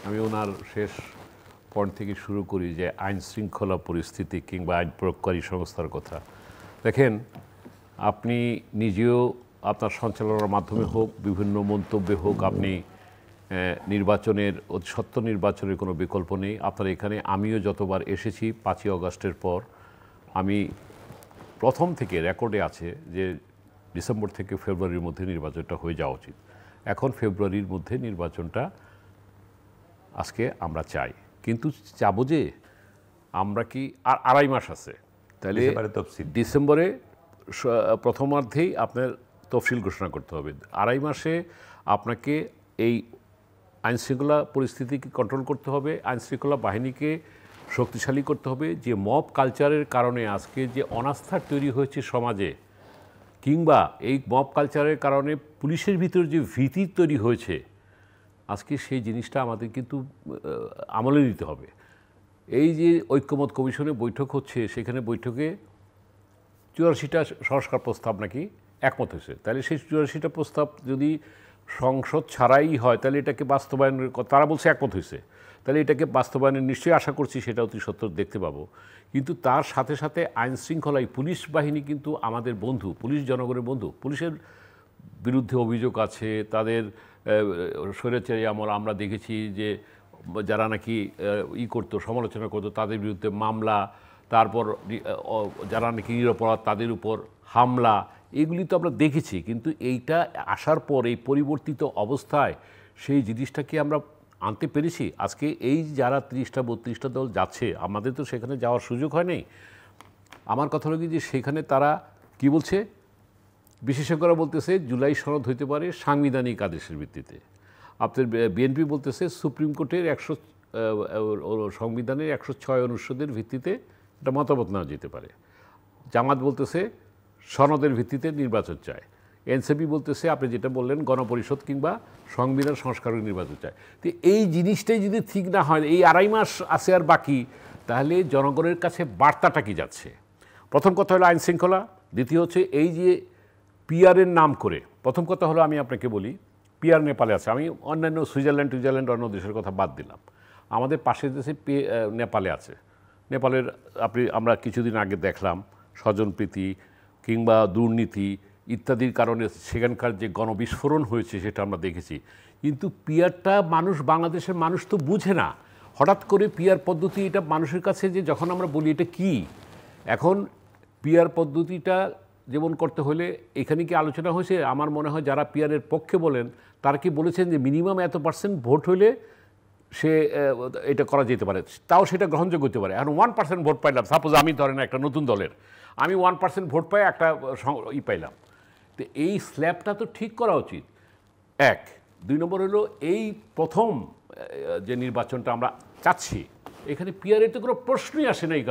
আমি ওনার শেষ পয়েন্ট থেকে শুরু করি যে আইন শৃঙ্খলা পরিস্থিতি কিংবা আইন প্রয়োগকারী সংস্থার কথা। দেখেন, আপনি নিজেও আপনার সঞ্চালনার মাধ্যমে হোক, বিভিন্ন মন্তব্যে হোক, আপনি নির্বাচনের সত্য নির্বাচনের কোনো বিকল্প নেই। আপনার এখানে আমিও যতবার এসেছি 5ই অগাস্টের পর, আমি প্রথম থেকে রেকর্ডে আছে যে ডিসেম্বর থেকে ফেব্রুয়ারির মধ্যে নির্বাচনটা হয়ে যাওয়া উচিত। এখন ফেব্রুয়ারির মধ্যে নির্বাচনটা আজকে আমরা চাই, কিন্তু চাবো যে আমরা কি আর 2.5 মাস আছে, তাহলে ডিসেম্বরে প্রথমার্ধেই আপনার তফসিল ঘোষণা করতে হবে। 2.5 মাসে আপনাকে এই আইনশৃঙ্খলা পরিস্থিতিকে কন্ট্রোল করতে হবে, আইনশৃঙ্খলা বাহিনীকে শক্তিশালী করতে হবে। যে মব কালচারের কারণে আজকে যে অনাস্থা তৈরি হয়েছে সমাজে, কিংবা এই মব কালচারের কারণে পুলিশের ভিতর যে ভীতি তৈরি হয়েছে, আজকে সেই জিনিসটা আমাদের কিন্তু আমলে নিতে হবে। এই যে ঐক্যমত কমিশনে বৈঠক হচ্ছে, সেখানে বৈঠকে 84টা সংস্কার প্রস্তাব নাকি একমত হয়েছে, তাহলে সেই 84টা প্রস্তাব যদি সংসদ ছাড়াই হয় তাহলে এটাকে বাস্তবায়নের, তারা বলছে একমত হয়েছে, তাহলে এটাকে বাস্তবায়নের নিশ্চয়ই আশা করছি সেটা অতি সত্বর দেখতে পাবো। কিন্তু তার সাথে সাথে আইন শৃঙ্খলায় পুলিশ বাহিনী কিন্তু আমাদের বন্ধু, পুলিশ জনগণের বন্ধু। পুলিশের বিরুদ্ধে অভিযোগ আছে, তাদের স্বৈরাচারী আমল আমরা দেখেছি যে যারা নাকি করতো, সমালোচনা করতো, তাদের বিরুদ্ধে মামলা, তারপর যারা নাকি নিরপরাধ তাদের উপর হামলা, এগুলি তো আমরা দেখেছি। কিন্তু এইটা আসার পর এই পরিবর্তিত অবস্থায় সেই জিনিসটাকে আমরা আনতে পেরেছি। আজকে এই যারা 30টা 32টা দল যাচ্ছে, আমাদের তো সেখানে যাওয়ার সুযোগ হয় নাই। আমার কথা হলো কি যে সেখানে তারা কি বলছে, বিশেষজ্ঞরা বলতেছে জুলাই সনদ হইতে পারে সাংবিধানিক আদেশের ভিত্তিতে। আপনার বিএনপি বলতেছে সুপ্রিম কোর্টের সংবিধানের 106 অনুচ্ছেদের ভিত্তিতে এটা মতামত নেওয়া যেতে পারে। জামাত বলতেছে সনদের ভিত্তিতে নির্বাচন চায়। এনসিপি বলতেছে আপনি যেটা বললেন গণপরিষদ কিংবা সংবিধান সংস্কারের নির্বাচন চায়। তো এই জিনিসটাই যদি ঠিক না হয়, এই 2.5 মাস আছে আর বাকি, তাহলে জনগণের কাছে বার্তাটা কি যাচ্ছে? প্রথম কথা হলো আইন শৃঙ্খলা, দ্বিতীয় হচ্ছে এই যে পিআরের নাম করে, প্রথম কথা হলো আমি আপনাকে বলি পিআর নেপালে আছে। আমি অন্যান্য সুইজারল্যান্ড অন্য দেশের কথা বাদ দিলাম, আমাদের পাশের দেশে নেপালে আছে। নেপালের আমরা কিছুদিন আগে দেখলাম স্বজনপ্রীতি কিংবা দুর্নীতি ইত্যাদির কারণে সেখানকার যে গণবিস্ফোরণ হয়েছে সেটা আমরা দেখেছি। কিন্তু পিআরটা বাংলাদেশের মানুষ তো বুঝে না। হঠাৎ করে পিআর পদ্ধতি এটা মানুষের কাছে যে যখন আমরা বলি এটা কি, এখন পিআর পদ্ধতিটা যেমন করতে হলে এখানে কি আলোচনা হয়েছে? আমার মনে হয় যারা পিআরের পক্ষে বলেন তারা কি বলেছেন যে মিনিমাম এত % ভোট হলে সে এটা করা যেতে পারে, তাও সেটা গ্রহণযোগ্য হতে পারে। এখন 1% ভোট পাইলাম, সাপোজ আমি ধরেন একটা নতুন দলের, আমি 1% ভোট পাই একটা পাইলাম, তো এই স্ল্যাবটা তো ঠিক করা উচিত। 1, 2 নম্বর হলো এই প্রথম যে নির্বাচনটা আমরা চাচ্ছি এখানে পিআরের তো কোনো প্রশ্নই আসে না। এই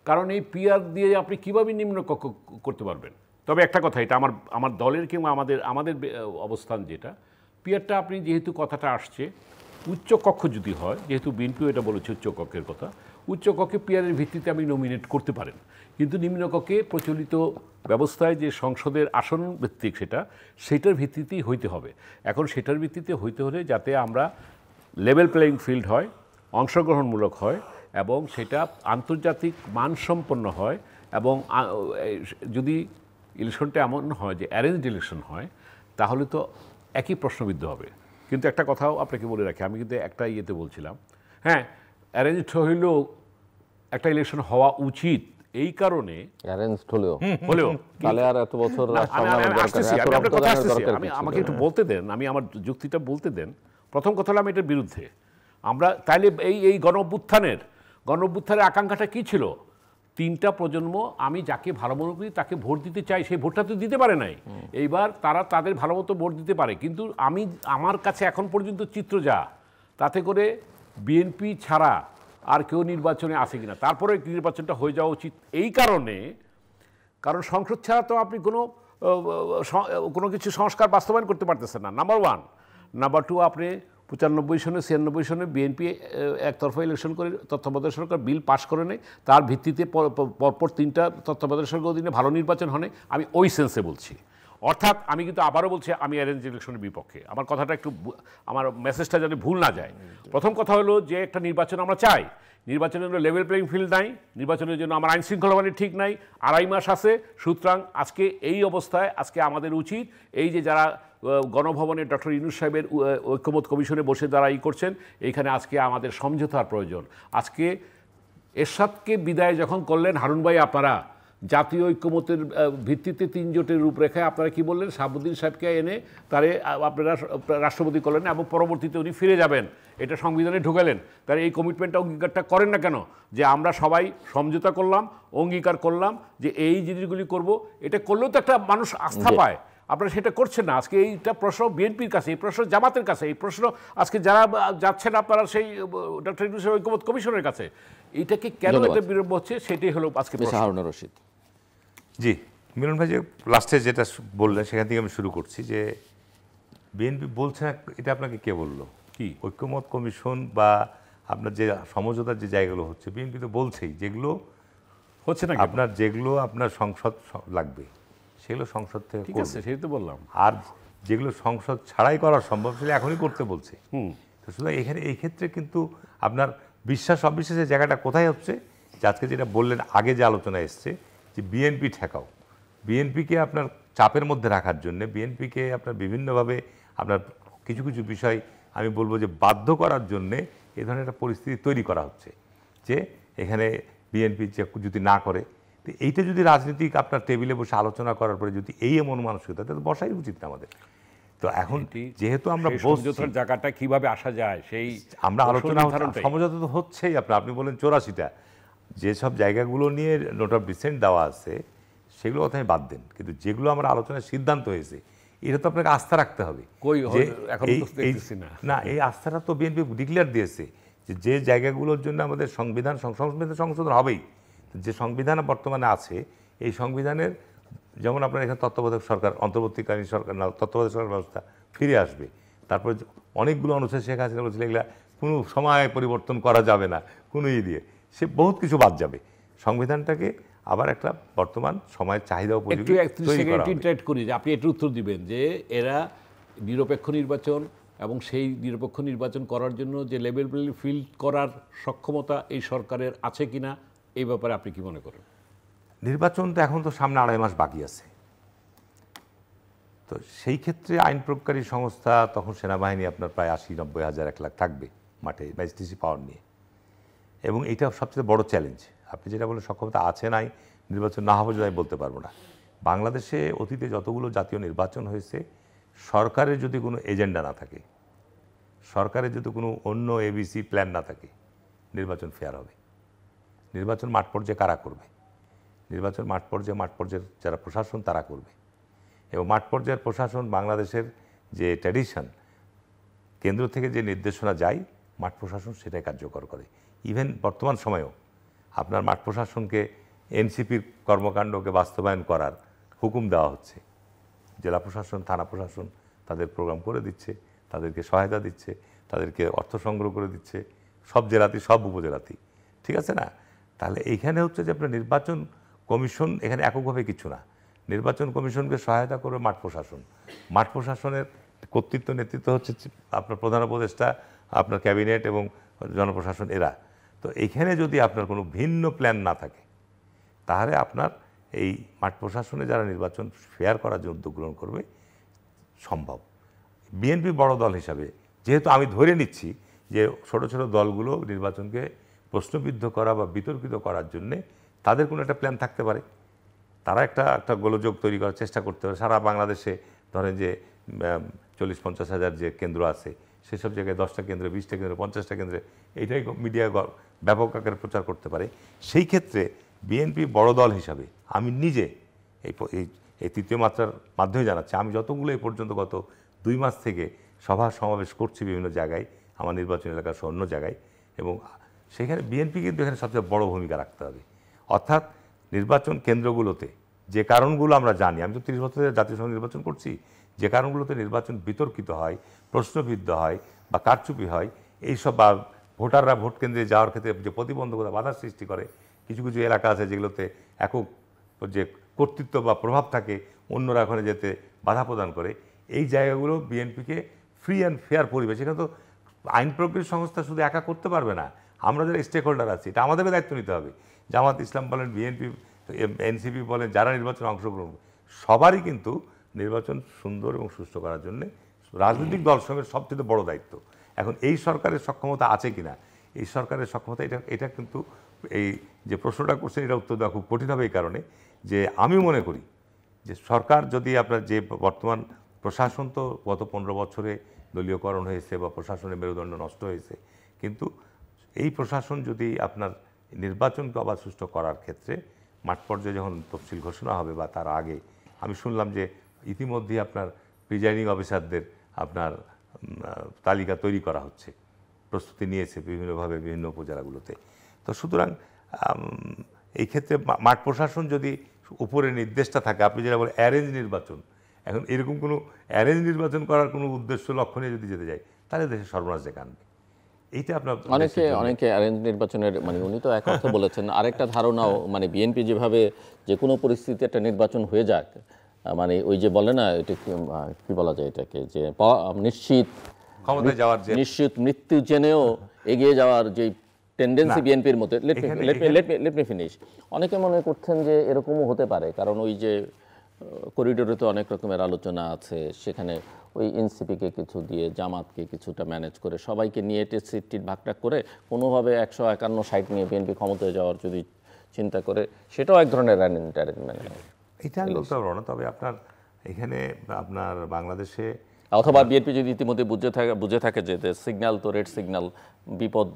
কারণ এই পিআর দিয়ে আপনি কীভাবে নিম্নকক্ষ করতে পারবেন? তবে একটা কথা, এটা আমার দলের কিংবা আমাদের অবস্থান যেটা, পিআরটা আপনি যেহেতু কথাটা আসছে উচ্চ কক্ষ যদি হয়, যেহেতু বিএনপিও এটা বলেছে উচ্চ কক্ষের কথা, উচ্চ কক্ষে পিআরের ভিত্তিতে আপনি নমিনেট করতে পারেন, কিন্তু নিম্নকক্ষে প্রচলিত ব্যবস্থায় যে সংসদের আসন ভিত্তিক সেটার ভিত্তিতেই হইতে হবে। এখন সেটার ভিত্তিতে হইতে হলে যাতে আমরা লেভেল প্লেয়িং ফিল্ড হয়, অংশগ্রহণমূলক হয় এবং সেটা আন্তর্জাতিক মানসম্পন্ন হয়, এবং যদি ইলেকশনটা এমন হয় যে অ্যারেঞ্জড ইলেকশন হয় তাহলে তো একই প্রশ্নবিদ্ধ হবে। কিন্তু একটা কথাও আপনাকে বলে রাখি, আমি কিন্তু একটা ইয়েতে বলছিলাম, হ্যাঁ অ্যারেঞ্জড হইলেও একটা ইলেকশন হওয়া উচিত, এই কারণে অ্যারেঞ্জড হলেও তাহলে আর এত বছর আমাকে একটু বলতে দেন, আমি আমার যুক্তিটা বলতে দেন। প্রথম কথা হলো আমি এটার বিরুদ্ধে। আমরা তাইলে এই গণ অভ্যুত্থানের আকাঙ্ক্ষাটা কী ছিল? 3টা প্রজন্ম আমি যাকে ভালো মনে করি তাকে ভোট দিতে চাই, সেই ভোটটা তো দিতে পারে নাই। এইবার তারা তাদের ভালো মতো ভোট দিতে পারে, কিন্তু আমার কাছে এখন পর্যন্ত চিত্র যা, তাতে করে বিএনপি ছাড়া আর কেউ নির্বাচনে আসে কিনা, তারপরে নির্বাচনটা হয়ে যাওয়া উচিত। এই কারণ সংসদ ছাড়া তো আপনি কোনো কিছু সংস্কার বাস্তবায়ন করতে পারতেছেন না, নাম্বার 1। নাম্বার 2, আপনি 95 সনে 96 সনে বিএনপি একতরফা ইলেকশন করে তত্ত্বাবধায়ক সরকার বিল পাশ করে নেয়, তার ভিত্তিতে পরপর 3টা তত্ত্বাবধায়ক সরকার অধীনে ভালো নির্বাচন হয়। আমি ওই সেন্সে বলছি। অর্থাৎ আমি কিন্তু আবারও বলছি আমি অ্যারেঞ্জ ইলেকশনের বিপক্ষে। আমার কথাটা একটু, আমার মেসেজটা যেন ভুল না যায়। প্রথম কথা হলো যে একটা নির্বাচন আমরা চাই, নির্বাচনের জন্য লেভেল প্লেয়িং ফিল্ড নাই, নির্বাচনের জন্য আমার আইন শৃঙ্খলা বাহিনী ঠিক নাই, 2.5 মাস আছে। সুতরাং আজকে এই অবস্থায় আমাদের উচিত এই যে যারা গণভবনে ডক্টর ইউনূস সাহেবের ঐক্যমত কমিশনে বসে যারা করছেন, এইখানে আজকে আমাদের সমঝোতার প্রয়োজন। আজকে এরশাদকে বিদায় যখন করলেন হারুন ভাই, আপনারা জাতীয় ঐক্যমতের ভিত্তিতে 3 জোটের রূপরেখায় আপনারা কি বললেন, শাহাবুদ্দিন সাহেবকে এনে তারে আপনারা রাষ্ট্রপতি করলেন এবং পরবর্তীতে উনি ফিরে যাবেন, এটা সংবিধানে ঢুকালেন। তার এই কমিটমেন্টটা, অঙ্গীকারটা করেন না কেন? যে আমরা সবাই সমঝোতা করলাম, অঙ্গীকার করলাম যে এই জিনিসগুলি করব, এটা করলেও তো একটা মানুষ আস্থা পায়। আপনারা সেটা করছেন না। আজকে এইটা প্রশ্ন বিএনপির কাছে, এই প্রশ্ন জামাতের কাছে, এই প্রশ্ন আজকে যারা যাচ্ছেন আপনারা সেই ডক্টর ইউনূস ঐক্যমত কমিশনের কাছে, এইটাকে কেন এটা বিলম্ব হচ্ছে সেটাই হলো আজকে হারুন রশিদ। জি, মিলন ভাই যে লাস্টে যেটা বললেন সেখান থেকে আমি শুরু করছি যে বিএনপি বলছে না, এটা আপনাকে কে বললো? কি ঐক্যমত কমিশন বা আপনার যে সমঝোতার যে জায়গাগুলো হচ্ছে, বিএনপি তো বলছেই যেগুলো হচ্ছে না, যেগুলো আপনার সংসদ লাগবে সেগুলো সংসদ থেকে ঠিক আছে, সেই তো বললাম। আর যেগুলো সংসদ ছাড়াই করা সম্ভব সেটা এখনই করতে বলছে। তো সুতরাং এই ক্ষেত্রে কিন্তু আপনার বিশ্বাস অবিশ্বাসের জায়গাটা কোথায় হচ্ছে? যে আজকে যেটা বললেন, আগে যে আলোচনা এসছে যে বিএনপি ঠেকাও, বিএনপিকে আপনার চাপের মধ্যে রাখার জন্য, বিএনপিকে আপনার বিভিন্নভাবে আপনার কিছু কিছু বিষয় আমি বলবো যে বাধ্য করার জন্যে এই ধরনের একটা পরিস্থিতি তৈরি করা হচ্ছে যে এখানে বিএনপি যদি না করে, তো এইটা যদি রাজনীতিক আপনার টেবিলে বসে আলোচনা করার পরে যদি এই এমন মানসিকতা, তাহলে বসাই উচিত না আমাদের। তো এখন যেহেতু আমরা সমঝোতার জায়গাটা কিভাবে আসা যায় সেই আমরা আলোচনা, সমঝোতা তো হচ্ছেই। আপনি বলেন 84টা যেসব জায়গাগুলো নিয়ে নোট অফ ডিসেন্ট দেওয়া আছে সেগুলো কথা আমি বাদ দেন, কিন্তু যেগুলো আমরা আলোচনায় সিদ্ধান্ত হয়েছে এটা তো আপনাকে আস্থা রাখতে হবে। কই যে এখন তো দেখতেছি না। না, এই আস্থাটা তো বিএনপি ডিক্লেয়ার দিয়েছে যে যে জায়গাগুলোর জন্য আমাদের সংবিধান সংশোধন হবেই, যে সংবিধান বর্তমানে আছে এই সংবিধানের, যেমন আপনার এখানে তত্ত্বাবধায়ক সরকার, অন্তর্বর্তীকালীন সরকার না তত্ত্বাবধায়ক সরকার ব্যবস্থা ফিরে আসবে। তারপরে অনেকগুলো অনুচ্ছেদ শেখ হাসিনা বলছিল এগুলা কোনো সময় পরিবর্তন করা যাবে না কোনো দিয়ে, সে বহুত কিছু বাদ যাবে। সংবিধানটাকে আবার একটা বর্তমান সময়ের চাহিদা একটু উপযোগী 31 তৈরি সেকেন্ড করা হবে। ইন্টারেক্ট করি যে আপনি একটু উত্তর দিবেন যে এরা নিরপেক্ষ নির্বাচন এবং সেই নিরপেক্ষ নির্বাচন করার জন্য যে লেভেল ফিল্ড করার সক্ষমতা এই সরকারের আছে কিনা, এই ব্যাপারে আপনি কি মনে করেন? নির্বাচন তো এখন তো সামনে 2.5 মাস বাকি আছে, তো সেই ক্ষেত্রে আইন প্রয়োগকারী সংস্থা তখন সেনাবাহিনী আপনার প্রায় 80-90 হাজার 1 লাখ থাকবে মাঠে ম্যাজিস্ট্রেসি পাওয়ার নিয়ে, এবং এইটা সবচেয়ে বড় চ্যালেঞ্জ। আপনি যেটা বলেন সক্ষমতা আছে নাই, নির্বাচন না হবে যদি আমি বলতে পারবো না। বাংলাদেশে অতীতে যতগুলো জাতীয় নির্বাচন হয়েছে, সরকারের যদি কোনো এজেন্ডা না থাকে, সরকারের যদি কোনো অন্য ABC প্ল্যান না থাকে, নির্বাচন ফেয়ার হবে। নির্বাচন মাঠ পর্যায়ে কারা করবে? নির্বাচন মাঠ পর্যায়ের যারা প্রশাসন তারা করবে, এবং মাঠ পর্যায়ের প্রশাসন বাংলাদেশের যে ট্র্যাডিশন, কেন্দ্র থেকে যে নির্দেশনা যায় মাঠ প্রশাসন সেটাই কার্যকর করে। ইভেন বর্তমান সময়েও আপনার মাঠ প্রশাসনকে এনসিপির কর্মকাণ্ডকে বাস্তবায়ন করার হুকুম দেওয়া হচ্ছে। জেলা প্রশাসন, থানা প্রশাসন তাদের প্রোগ্রাম করে দিচ্ছে, তাদেরকে সহায়তা দিচ্ছে, তাদেরকে অর্থ সংগ্রহ করে দিচ্ছে, সব জেলাতেই সব উপজেলাতেই, ঠিক আছে না? তাহলে এইখানে হচ্ছে যে আপনার নির্বাচন কমিশন এখানে এককভাবে কিছু না, নির্বাচন কমিশনকে সহায়তা করবে মাঠ প্রশাসন। মাঠ প্রশাসনের কর্তৃত্ব নেতৃত্ব হচ্ছে আপনার প্রধান উপদেষ্টা, আপনার ক্যাবিনেট এবং জনপ্রশাসন এরা। তো এইখানে যদি আপনার কোনো ভিন্ন প্ল্যান না থাকে তাহলে আপনার এই মাঠ প্রশাসনে যারা নির্বাচন ফেয়ার করার জন্য উদ্যোগ গ্রহণ করবে সম্ভব। বিএনপি বড় দল হিসাবে যেহেতু আমি ধরে নিচ্ছি যে ছোট ছোট দলগুলো নির্বাচনকে প্রশ্নবিদ্ধ করা বা বিতর্কিত করার জন্যে তাদের কোনো একটা প্ল্যান থাকতে পারে, তারা একটা গোলযোগ তৈরি করার চেষ্টা করতে পারে। সারা বাংলাদেশে ধরেন যে 40-50 হাজার যে কেন্দ্র আছে সেসব জায়গায় 10টা কেন্দ্রে, 20টা কেন্দ্রে, 50টা কেন্দ্রে এইটাই মিডিয়া ব্যাপক আকারে প্রচার করতে পারে। সেই ক্ষেত্রে বিএনপি বড় দল হিসাবে আমি নিজে এই তৃতীয় মাত্রার মাধ্যমে জানাচ্ছি, আমি যতগুলো এই পর্যন্ত গত 2 মাস থেকে সভা সমাবেশ করছি বিভিন্ন জায়গায়, আমার নির্বাচন এলাকা সহ অন্য জায়গায়, এবং সেখানে বিএনপি কিন্তু এখানে সবচেয়ে বড় ভূমিকা রাখতে হবে। অর্থাৎ নির্বাচন কেন্দ্রগুলোতে যে কারণগুলো আমরা জানি, আমি তো 30 বছর ধরে জাতীয় সংসদ নির্বাচন করছি, যে কারণগুলোতে নির্বাচন বিতর্কিত হয়, প্রশ্নবিদ্ধ হয় বা কারচুপি হয়, এইসব বা ভোটাররা ভোট কেন্দ্রে যাওয়ার ক্ষেত্রে যে প্রতিবন্ধকতা বাধার সৃষ্টি করে, কিছু কিছু এলাকা আছে যেগুলোতে একক যে কর্তৃত্ব বা প্রভাব থাকে, অন্যরা ওখানে যেতে বাধা প্রদান করে, এই জায়গাগুলো বিএনপিকে ফ্রি অ্যান্ড ফেয়ার পরিবেশ, এখানে তো আইন প্রয়োগকারী সংস্থা শুধু একা করতে পারবে না, আমরা যারা স্টেক হোল্ডার আছি এটা আমাদেরকে দায়িত্ব নিতে হবে। জামাত ইসলাম বলেন, বিএনপি, এনসিপি বলেন, যারা নির্বাচনে অংশগ্রহণ, সবারই কিন্তু নির্বাচন সুন্দর এবং সুষ্ঠু করার জন্য রাজনৈতিক দলসমূহের সবচেয়ে বড় দায়িত্ব। এখন এই সরকারের সক্ষমতা আছে কিনা, এই সরকারের সক্ষমতা এটা কিন্তু এই যে প্রশ্নটা করছেন এটা উত্তর দেওয়া খুব কঠিন হবে, এই কারণে যে আমি মনে করি যে সরকার যদি আপনার যে বর্তমান প্রশাসন তো গত 15 বছরে দলীয়করণ হয়েছে বা প্রশাসনের মেরুদণ্ড নষ্ট হয়েছে, কিন্তু এই প্রশাসন যদি আপনার নির্বাচনকে আবার সুষ্ঠু করার ক্ষেত্রে মাঠ পর্যায়ে যখন তফসিল ঘোষণা হবে বা তার আগে, আমি শুনলাম যে ইতিমধ্যেই আপনার প্রিজাইডিং অফিসারদের আপনার তালিকা তৈরি করা হচ্ছে, প্রস্তুতি নিয়েছে বিভিন্নভাবে বিভিন্ন উপজেলাগুলোতে। তো সুতরাং এই ক্ষেত্রে মাঠ প্রশাসন যদি উপরে নির্দেশটা থাকে, আপনি যেটা বলেন অ্যারেঞ্জ নির্বাচন, এখন এরকম কোনো অ্যারেঞ্জ নির্বাচন করার কোনো উদ্দেশ্য লক্ষ্য নিয়ে যদি যেতে যায় তাহলে দেশে সর্বনাশ ডেকে আনবে। এইটা আপনার অনেকে অ্যারেঞ্জ নির্বাচনের মানে উনি তো এক কথা বলেছেন, আরেকটা ধারণাও মানে বিএনপি যেভাবে যে কোনো পরিস্থিতিতে একটা নির্বাচন হয়ে যাক, মানে ওই যে বলে না এটা কি বলা যায় এটাকে, যে নিশ্চিত ক্ষমতায় যাওয়ার যে নিশ্চিত মৃত্যু জেনেও এগিয়ে যাওয়ার যে টেন্ডেন্সি বিএনপির মধ্যে, লেট মি ফিনিশ, অনেকে মনে করছেন যে এরকমও হতে পারে, কারণ ওই যে করিডোরে তো অনেক রকমের আলোচনা আছে, সেখানে ওই এনসিপিকে কিছু দিয়ে জামাতকে কিছুটা ম্যানেজ করে সবাইকে নিয়ে সিট ভাগটাগ করে কোনোভাবে 151 নিয়ে বিএনপি ক্ষমতায় যাওয়ার যদি চিন্তা করে, সেটাও এক ধরনের অ্যারেঞ্জমেন্ট। এটা আমি বলতে পারবো না, তবে আপনার এখানে আপনার বাংলাদেশে অথবা বিএনপি যদি ইতিমধ্যে বুঝে থাকে যে সিগন্যাল তো রেড সিগন্যাল, বিপদ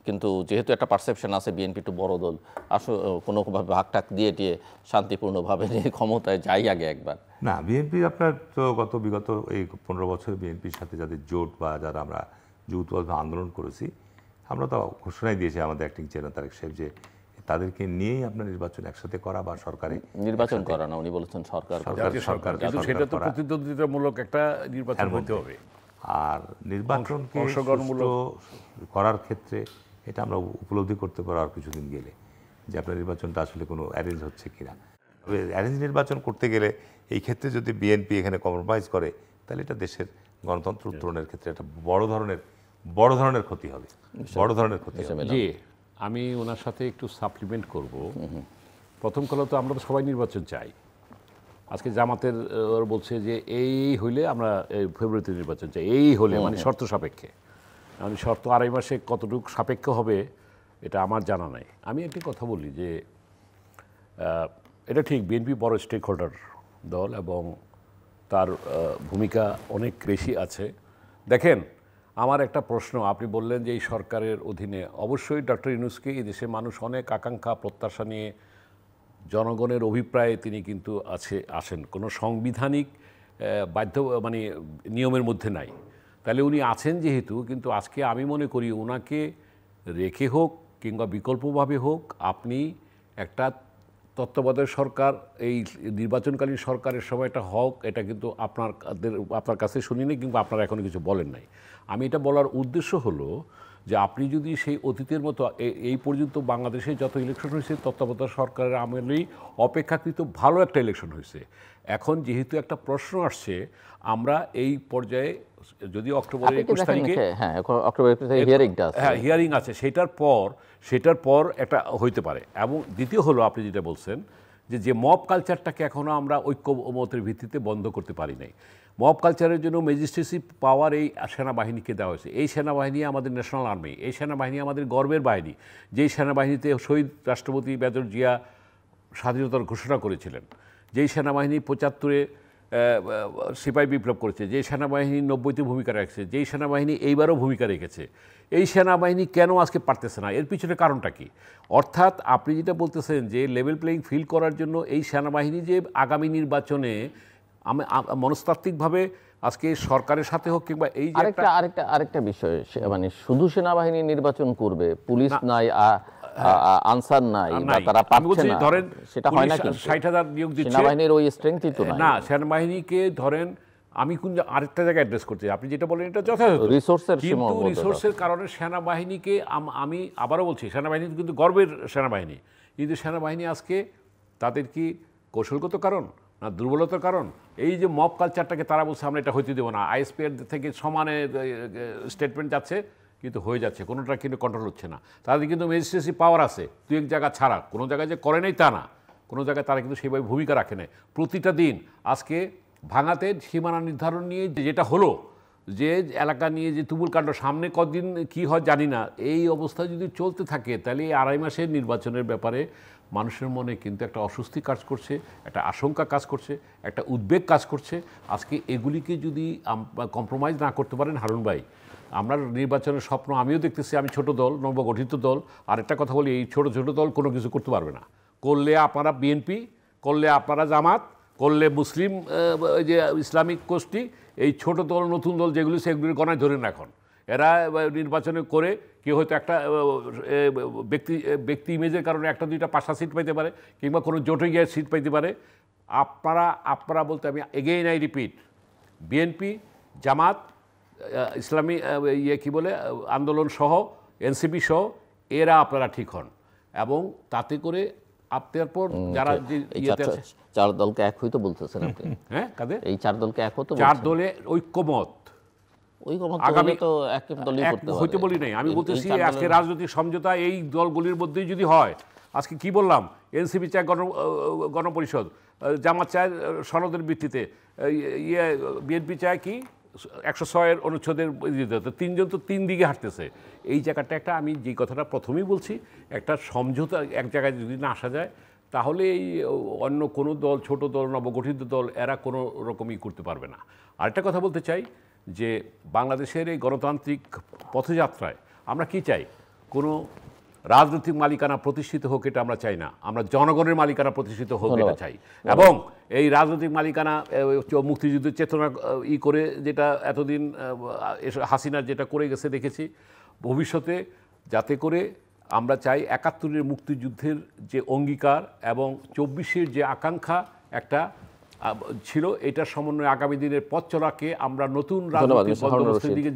কিন্তু যেহেতু একটা পারসেপশন আছে বিএনপি একটু বড় দল, কোনোভাবে ভাগটাক দিয়ে টিয়ে শান্তিপূর্ণভাবে নিয়ে ক্ষমতায় যাই আগে একবার। না, বিএনপি আপনার তো বিগত এই 15 বছর বিএনপির সাথে যাদের জোট বা যারা আমরা যৌথভাবে আন্দোলন করেছি, আমরা তো ঘোষণাই দিয়েছি আমাদের অ্যাক্টিং চেয়ারম্যান তারেক সাহেব যে তাদেরকে নিয়েই আপনার নির্বাচন একসাথে করা বা সরকারে নির্বাচন করা না, উনি বলেছেন সরকার কিন্তু সেটা তো প্রতিদ্বন্দ্বিতামূলক একটা নির্বাচন হতে হবে। আর নির্বাচনকে সুষ্ঠু করার ক্ষেত্রে এটা আমরা উপলব্ধি করতে পারবো আর কিছুদিন গেলে যে আপনার নির্বাচনটা আসলে কোনো অ্যারেঞ্জ হচ্ছে কিনা। তবে অ্যারেঞ্জ নির্বাচন করতে গেলে এই ক্ষেত্রে যদি বিএনপি এখানে কম্প্রোমাইজ করে তাহলে এটা দেশের গণতন্ত্র উত্তরণের ক্ষেত্রে একটা বড় ধরনের ক্ষতি হবে, বড় ধরনের ক্ষতি হবে। জি, আমি ওনার সাথে একটু সাপ্লিমেন্ট করব। প্রথম কথা তো আমরা তো সবাই নির্বাচন চাই। আজকে জামাতের বলছে যে এই হইলে আমরা ফেব্রুয়ারিতে নির্বাচন চাই, এই হলে মানে শর্ত সাপেক্ষে। আমি শর্ত 2.5 মাসে কতটুকু সাপেক্ষ হবে এটা আমার জানা নাই। আমি একটি কথা বলি যে এটা ঠিক, বিএনপি বড় স্টেক হোল্ডার দল এবং তার ভূমিকা অনেক বেশি আছে। দেখেন, আমার একটা প্রশ্ন, আপনি বললেন যে এই সরকারের অধীনে অবশ্যই ডক্টর ইউনূসকে এই দেশের মানুষ অনেক আকাঙ্ক্ষা প্রত্যাশা নিয়ে জনগণের অভিপ্রায়ে তিনি কিন্তু আসেন, কোনো সাংবিধানিক মানে নিয়মের মধ্যে নাই। তাহলে উনি আছেন যেহেতু, কিন্তু আজকে আমি মনে করি ওনাকে রেখে হোক কিংবা বিকল্পভাবে হোক আপনি একটা তত্ত্বাবধায়ক সরকার, এই নির্বাচনকালীন সরকারের সময়টা হোক, এটা কিন্তু আপনার কাছে শুনিনি কিংবা আপনারা এখনো কিছু বলেন নাই। আমি এটা বলার উদ্দেশ্য হলো যে আপনি যদি সেই অতীতের মতো এই পর্যন্ত বাংলাদেশে যত ইলেকশন হয়েছে তত্ত্বাবধায়ক সরকারের আমলেই অপেক্ষাকৃত ভালো একটা ইলেকশন হয়েছে। এখন যেহেতু একটা প্রশ্ন আসছে, আমরা এই পর্যায়ে যদি অক্টোবরের 21 তারিখে হিয়ারিং আছে, সেটার পর একটা হইতে পারে। এবং দ্বিতীয় হলো আপনি যেটা বলছেন যে মব কালচারটাকে এখনও আমরা ঐক্যমতের ভিত্তিতে বন্ধ করতে পারি নাই। মব কালচারের জন্য ম্যাজিস্ট্রেসি পাওয়ার এই সেনাবাহিনীকে দেওয়া হয়েছে। এই সেনাবাহিনী আমাদের ন্যাশনাল আর্মি, এই সেনাবাহিনী আমাদের গর্বের বাহিনী, যেই সেনাবাহিনীতে শহীদ রাষ্ট্রপতি মেজর জিয়া স্বাধীনতার ঘোষণা করেছিলেন, যেই সেনাবাহিনী 75-এ সিপাহী বিপ্লব করেছে, যেই সেনাবাহিনী 90-তে ভূমিকা রেখেছে, যেই সেনাবাহিনী এইবারও ভূমিকা রেখেছে, এই সেনাবাহিনী কেন আজকে পারতেছে না? এর পিছনে কারণটা কি? অর্থাৎ আপনি যেটা বলতেছেন যে লেভেল প্লেইং ফিল্ড করার জন্য এই সেনাবাহিনী যে আগামী নির্বাচনে মনস্তাত্ত্বিকভাবে আজকে সরকারের সাথে হোক কিংবা এই যে আরেকটা বিষয়, মানে শুধু সেনাবাহিনী নির্বাচন করবে, পুলিশ নাই, আনসার নাই, বা তারা পাচ্ছে না, ধরেন সেটা হয় না। 60,000 নিয়োগ দিচ্ছে, সেনাবাহিনীর ওই স্ট্রেংথই তো নাই। না, সেনাবাহিনীকে ধরেন আমি আরেকটা জায়গায় অ্যাড্রেস করতে, আপনি যেটা বলেন এটা যথাযথ, কিন্তু রিসোর্সের কারণে সেনাবাহিনীকে আমি আবারও বলছি, সেনাবাহিনী কিন্তু গর্বের সেনাবাহিনী, কিন্তু সেনাবাহিনী আজকে তাদের কি কৌশলগত কারণ না দুর্বলতার কারণ? এই যে মব কালচারটাকে তারা বলছে আমরা এটা হইতে দেবো না, আইএসপির থেকে সমানে স্টেটমেন্ট যাচ্ছে কিন্তু হয়ে যাচ্ছে, কোনোটা কিন্তু কন্ট্রোল হচ্ছে না। তাদের কিন্তু ম্যাজিস্ট্রেসি পাওয়ার আছে, দু এক জায়গা ছাড়া, কোনো জায়গায় যে করে নেই তা না, কোনো জায়গায় তারা কিন্তু সেইভাবে ভূমিকা রাখে নেয়। প্রতিটা দিন আজকে ভাঙাতে সীমানা নির্ধারণ নিয়ে যেটা হলো, যে এলাকা নিয়ে যে তুমুল কাণ্ড, সামনে কদিন কি হয় জানি না, এই অবস্থা যদি চলতে থাকে তাহলে এই 2.5 মাসের নির্বাচনের ব্যাপারে মানুষের মনে কিন্তু একটা অস্বস্তি কাজ করছে, একটা আশঙ্কা কাজ করছে, একটা উদ্বেগ কাজ করছে। আজকে এগুলিকে যদি কম্প্রোমাইজ না করতে পারেন হারুন ভাই, আমরা নির্বাচনের স্বপ্ন আমিও দেখতেছি, আমি ছোট দল, নবগঠিত দল, আর একটা কথা বলি, এই ছোট ছোট দল কোনো কিছু করতে পারবে না। করলে আপনারা বিএনপি, করলে আপনারা জামাত, করলে মুসলিম যে ইসলামিক গোষ্ঠী, এই ছোট দল নতুন দল যেগুলি সেগুলির গণায় ধরেন এখন এরা নির্বাচনে করে কেউ হয়তো একটা ব্যক্তি ইমেজের কারণে 1-2টা 5টা সিট পাইতে পারে কিংবা কোনো জোটে গিয়ে সিট পাইতে পারে। আপনারা বলতে আমি এগেইন আই রিপিট, বিএনপি, জামাত, ইসলামী কি বলে আন্দোলন সহ, এনসিপি সহ, এরা আপনারা ঠিক হন এবং তাতে করে আপনার পর যারা চার দলকে এক হইতো বলতেছেন আপনি। হ্যাঁ, কাদের? এই 4 দলকে এক হতো, 4 দলে ঐক্যমত আগামী তো একই দলই করতে হবে, হইতে বলি নাই। আমি বলতেছি আজকে রাজনৈতিক সমঝোতা এই দলগুলির মধ্যেই যদি হয়, আজকে কি বললাম, এনসিপি চায় গণপরিষদ, জামাত চায় সনদের ভিত্তিতে, বিএনপি চায় কি 106 অনুচ্ছেদের, 3জন তো 3 দিকে হাঁটতেছে। এই জায়গাটা একটা, আমি যে কথাটা প্রথমেই বলছি, একটা সমঝোতা এক জায়গায় যদি না আসা যায় তাহলে এই অন্য কোনো দল, ছোট দল, নবগঠিত দল, এরা কোনো রকমই করতে পারবে না। আরেকটা কথা বলতে চাই যে বাংলাদেশের এই গণতান্ত্রিক পথযাত্রায় আমরা কি চাই? কোনো রাজনৈতিক মালিকানা প্রতিষ্ঠিত হোক এটা আমরা চাই না, আমরা জনগণের মালিকানা প্রতিষ্ঠিত হোক এটা চাই। এবং এই রাজনৈতিক মালিকানা মুক্তিযুদ্ধের চেতনা করে যেটা এতদিন হাসিনার যেটা করে গেছে দেখেছি, ভবিষ্যতে যাতে করে আমরা চাই ৭১-এর মুক্তিযুদ্ধের যে অঙ্গীকার এবং ২৪-এর যে আকাঙ্ক্ষা একটা ছিল, এটার সমন্বয়ে আগামী দিনের পথ চলাকে আমরা নতুন রাজনৈতিক বন্দোবস্তের দিকে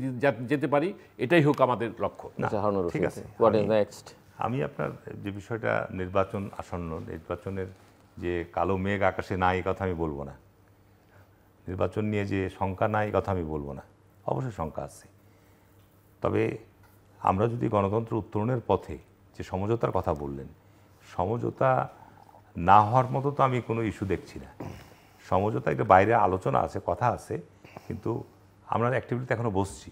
যেতে পারি, এটাই হোক আমাদের লক্ষ্য। ঠিক আছে, আমি আপনার যে বিষয়টা নির্বাচন আসন্ন, নির্বাচনের যে কালো মেঘ আকাশে নাই এই কথা আমি বলবো না, নির্বাচন নিয়ে যে শঙ্কা নাই কথা আমি বলবো না, অবশ্যই শঙ্কা আছে। তবে আমরা যদি গণতন্ত্র উত্তরণের পথে যে সমঝোতার কথা বললেন, সমঝোতা না হওয়ার মতো তো আমি কোনো ইস্যু দেখছি না। সমঝোতা এটা বাইরে আলোচনা আছে, কথা আছে, কিন্তু আমরা অ্যাক্টিভিটিতে এখনও বসছি।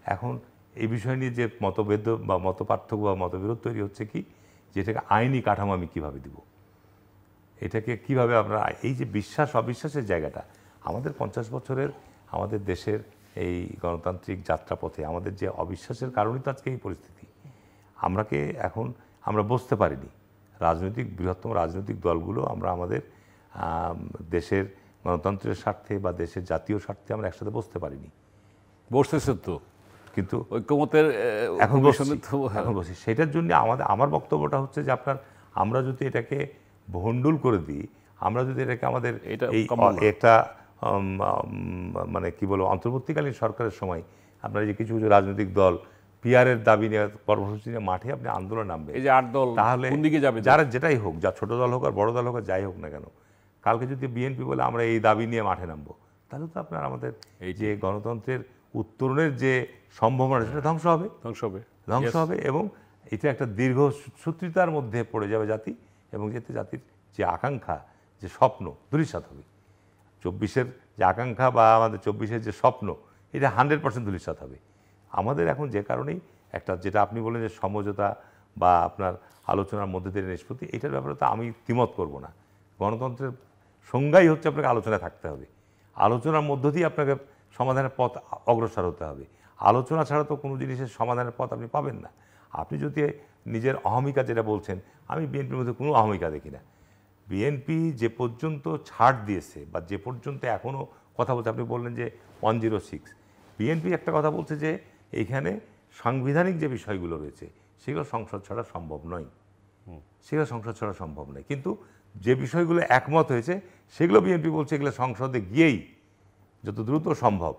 এখন এই বিষয় নিয়ে যে মতভেদ বা মত পার্থক্য বা মতবিরোধ তৈরি হচ্ছে কি, যেটাকে আইনি কাঠামো আমি কীভাবে দিব, এটাকে কিভাবে আমরা এই যে বিশ্বাস অবিশ্বাসের জায়গাটা, আমাদের 50 বছরের আমাদের দেশের এই গণতান্ত্রিক যাত্রাপথে আমাদের যে অবিশ্বাসের কারণেই তো আজকে এই পরিস্থিতি। আমরা বসতে পারিনি, বৃহত্তম রাজনৈতিক দলগুলো আমরা আমাদের দেশের গণতন্ত্রের স্বার্থে বা দেশের জাতীয় স্বার্থে আমরা একসাথে বসতে পারিনি। বসতেছে তো, কিন্তু ঐক্যমতের এখন বসি। সেটার জন্য আমার বক্তব্যটা হচ্ছে যে আমরা যদি এটাকে ভণ্ডুল করে দিই, আমরা যদি এটাকে আমাদের একটা মানে কি বলবো অন্তর্বর্তীকালীন সরকারের সময় আপনারা যে কিছু কিছু রাজনৈতিক দল পিআরের দাবি নিয়ে কর্মসূচি নিয়ে মাঠে আপনি আন্দোলন নামবে, এই যে 8 দল, তাহলে কোন দিকে যাবে? যারা যেটাই হোক, যা ছোট দল হোক আর বড় দল হোক আর যাই হোক না কেন, কালকে যদি বিএনপি বলে আমরা এই দাবি নিয়ে মাঠে নামবো, তাহলে তো আপনার আমাদের এই যে গণতন্ত্রের উত্তরণের যে সম্ভাবনা সেটা ধ্বংস হবে এবং এটা একটা দীর্ঘসূত্রিতার মধ্যে পড়ে যাবে জাতি, এবং যেতে জাতির যে আকাঙ্ক্ষা, যে স্বপ্ন ধূলিসাৎ হবে। 24-এর যে আকাঙ্ক্ষা বা আমাদের 24-এর যে স্বপ্ন, এটা 100% ধূলিসাৎ হবে। আমাদের এখন যে কারণেই একটা, যেটা আপনি বলেন যে সমঝোতা বা আপনার আলোচনার মধ্যে দিয়ে নিষ্পত্তি, এটার ব্যাপারে তো আমি দ্বিমত করব না। গণতন্ত্রের সংজ্ঞাই হচ্ছে আপনাকে আলোচনায় থাকতে হবে, আলোচনার মধ্য দিয়ে আপনাকে সমাধানের পথ অগ্রসর হতে হবে। আলোচনা ছাড়া তো কোনো জিনিসের সমাধানের পথ আপনি পাবেন না। আপনি যদি নিজের অহমিকা যেটা বলছেন, আমি বিএনপির মধ্যে কোনো অহমিকা দেখি না। বিএনপি যে পর্যন্ত ছাড় দিয়েছে বা যে পর্যন্ত এখনও কথা বলছে, আপনি বললেন যে 106, বিএনপি একটা কথা বলছে যে এইখানে সাংবিধানিক যে বিষয়গুলো রয়েছে সেগুলো সংসদ ছাড়া সম্ভব নয়, কিন্তু যে বিষয়গুলো একমত হয়েছে সেগুলো বিএনপি বলছে এগুলো সংসদে গিয়েই যত দ্রুত সম্ভব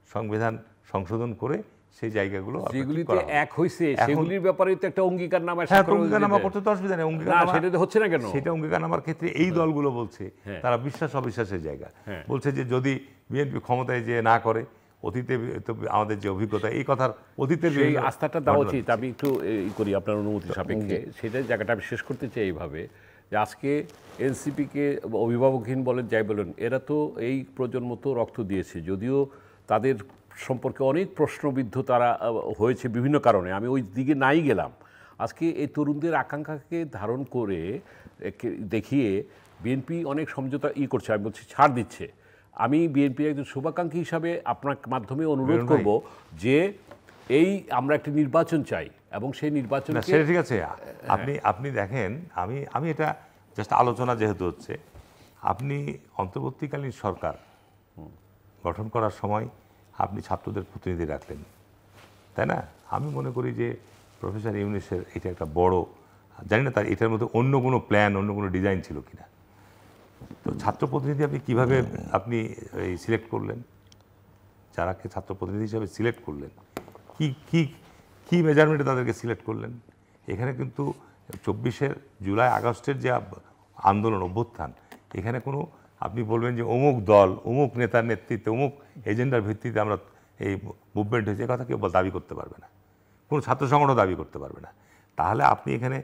সংবিধান সংশোধন করে সেই জায়গাগুলো যেগুলিতে এক হয়েছে সেগুলির ব্যাপারে তো একটা অঙ্গীকারনামা করতে তো অসুবিধা নেই। সেটা হচ্ছে না কেন? সেটা অঙ্গীকারনামার ক্ষেত্রে এই দলগুলো বলছে তারা বিশ্বাস অবিশ্বাসের জায়গা, বলছে যে যদি বিএনপি ক্ষমতায় যে না করে, অতীতে তো আমাদের যে অভিজ্ঞতা, এই কথার অতীতের এই আস্থাটা দেওয়া উচিত। আমি একটু করি আপনার অনুমতি সাপেক্ষে, সেটাই জায়গাটা আমি শেষ করতে চাই এইভাবে যে আজকে এনসিপিকে অভিভাবকহীন বলেন যাই বলেন, এরা তো এই প্রজন্ম তো রক্ত দিয়েছে, যদিও তাদের সম্পর্কে অনেক প্রশ্নবিদ্ধ তারা হয়েছে বিভিন্ন কারণে, আমি ওই দিকে নাই গেলাম। আজকে এই তরুণদের আকাঙ্ক্ষাকে ধারণ করে দেখিয়ে বিএনপি অনেক সমঝোতা করছে, আমি বলছি ছাড় দিচ্ছে। আমি বিএনপির একজন শুভাকাঙ্ক্ষী হিসাবে আপনার মাধ্যমে অনুরোধ করব যে আমরা একটা নির্বাচন চাই এবং সেই নির্বাচন সেটা ঠিক আছে। আপনি দেখেন, আমি এটা জাস্ট আলোচনা যেহেতু হচ্ছে, আপনি অন্তর্বর্তীকালীন সরকার গঠন করার সময় আপনি ছাত্রদের প্রতিনিধি রাখলেন, তাই না? আমি মনে করি যে প্রফেসর ইউনূসের এটা একটা বড়, জানি না তার এটার মধ্যে অন্য কোনো প্ল্যান, অন্য কোনো ডিজাইন ছিল কিনা। তো ছাত্র প্রতিনিধি আপনি কীভাবে এই সিলেক্ট করলেন, যারাকে ছাত্র প্রতিনিধি হিসাবে সিলেক্ট করলেন, কি মেজারমেন্টে তাদেরকে সিলেক্ট করলেন? এখানে কিন্তু 24 জুলাই আগস্টের যে আন্দোলন অভ্যুত্থান, এখানে কোনো আপনি বলবেন যে অমুক দল অমুক নেতার নেতৃত্বে অমুক এজেন্ডার ভিত্তিতে আমরা এই মুভমেন্ট হয়েছে, কথা কেউ দাবি করতে পারবে না, কোনো ছাত্র সংগঠন দাবি করতে পারবে না। তাহলে আপনি এখানে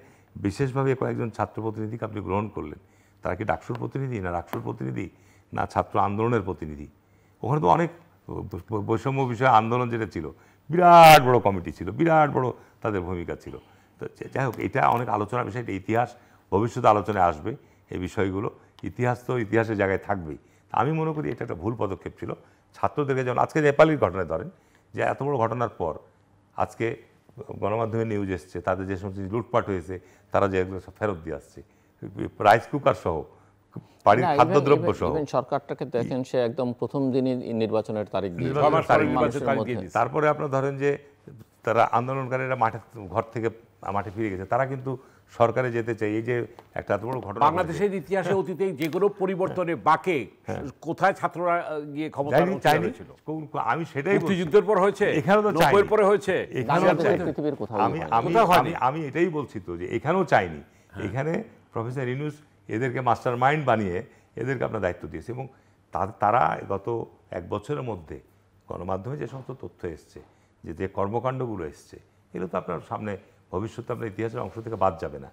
বিশেষভাবে কয়েকজন ছাত্র প্রতিনিধিকে আপনি গ্রহণ করলেন, তারা কি ডাকসুর প্রতিনিধি না রাকসুর প্রতিনিধি না ছাত্র আন্দোলনের প্রতিনিধি? ওখানে তো অনেক বৈষম্য বিষয়ে আন্দোলন যেটা ছিল, বিরাট বড় কমিটি ছিল, বিরাট বড় তাদের ভূমিকা ছিল। তো যাই হোক, এটা অনেক আলোচনার বিষয়, এটা ইতিহাস, ভবিষ্যতে আলোচনায় আসবে এই বিষয়গুলো, ইতিহাস তো ইতিহাসের জায়গায় থাকবেই। আমি মনে করি এটা একটা ভুল পদক্ষেপ ছিল ছাত্রদেরকে, যেমন আজকে নেপালের ঘটনায় ধরেন যে এত বড় ঘটনার পর আজকে গণমাধ্যমে নিউজ এসছে, তাদের যে সমস্ত লুটপাট হয়েছে তারা যে এগুলো সব ফেরত দিয়ে আসছে, রাইস কুকার সহ, বাড়ির না, খাদ্যদ্রব্য সহ। ইভেন সরকারটাকে দেখেন, সে একদম প্রথম দিনই নির্বাচনের তারিখ দিয়ে নির্বাচনের তারিখ মানুষের মধ্যে। তারপরে আপনার ধরেন যে তারা আন্দোলনকারীরা ঘর থেকে মাঠে ফিরে গেছে, তারা কিন্তু সরকারে যেতে চাই। এই যে একটা এত বড় ঘটনা বাংলাদেশের ইতিহাসে অতীতে যে কোনো পরিবর্তনে বাকে কোথায় ছাত্ররা গিয়ে ক্ষমতা ছিল? আমি সেটাই বলছি। মুক্তিযুদ্ধের পর হয়েছে, এখানেও তো 90-এর পরে হয়েছে, পৃথিবীর কোথাও আমি এটাই বলছি তো যে এখানেও চাইনি। এখানে প্রফেসর ইউনূস এদেরকে মাস্টার মাইন্ড বানিয়ে এদেরকে আপনার দায়িত্ব দিয়েছে, এবং তারা গত 1 বছরের মধ্যে গণমাধ্যমে যে সমস্ত তথ্য এসছে, যে কর্মকাণ্ডগুলো এসছে, এগুলো তো আপনার সামনে ভবিষ্যতে আপনার ইতিহাসের অংশ থেকে বাদ যাবে না।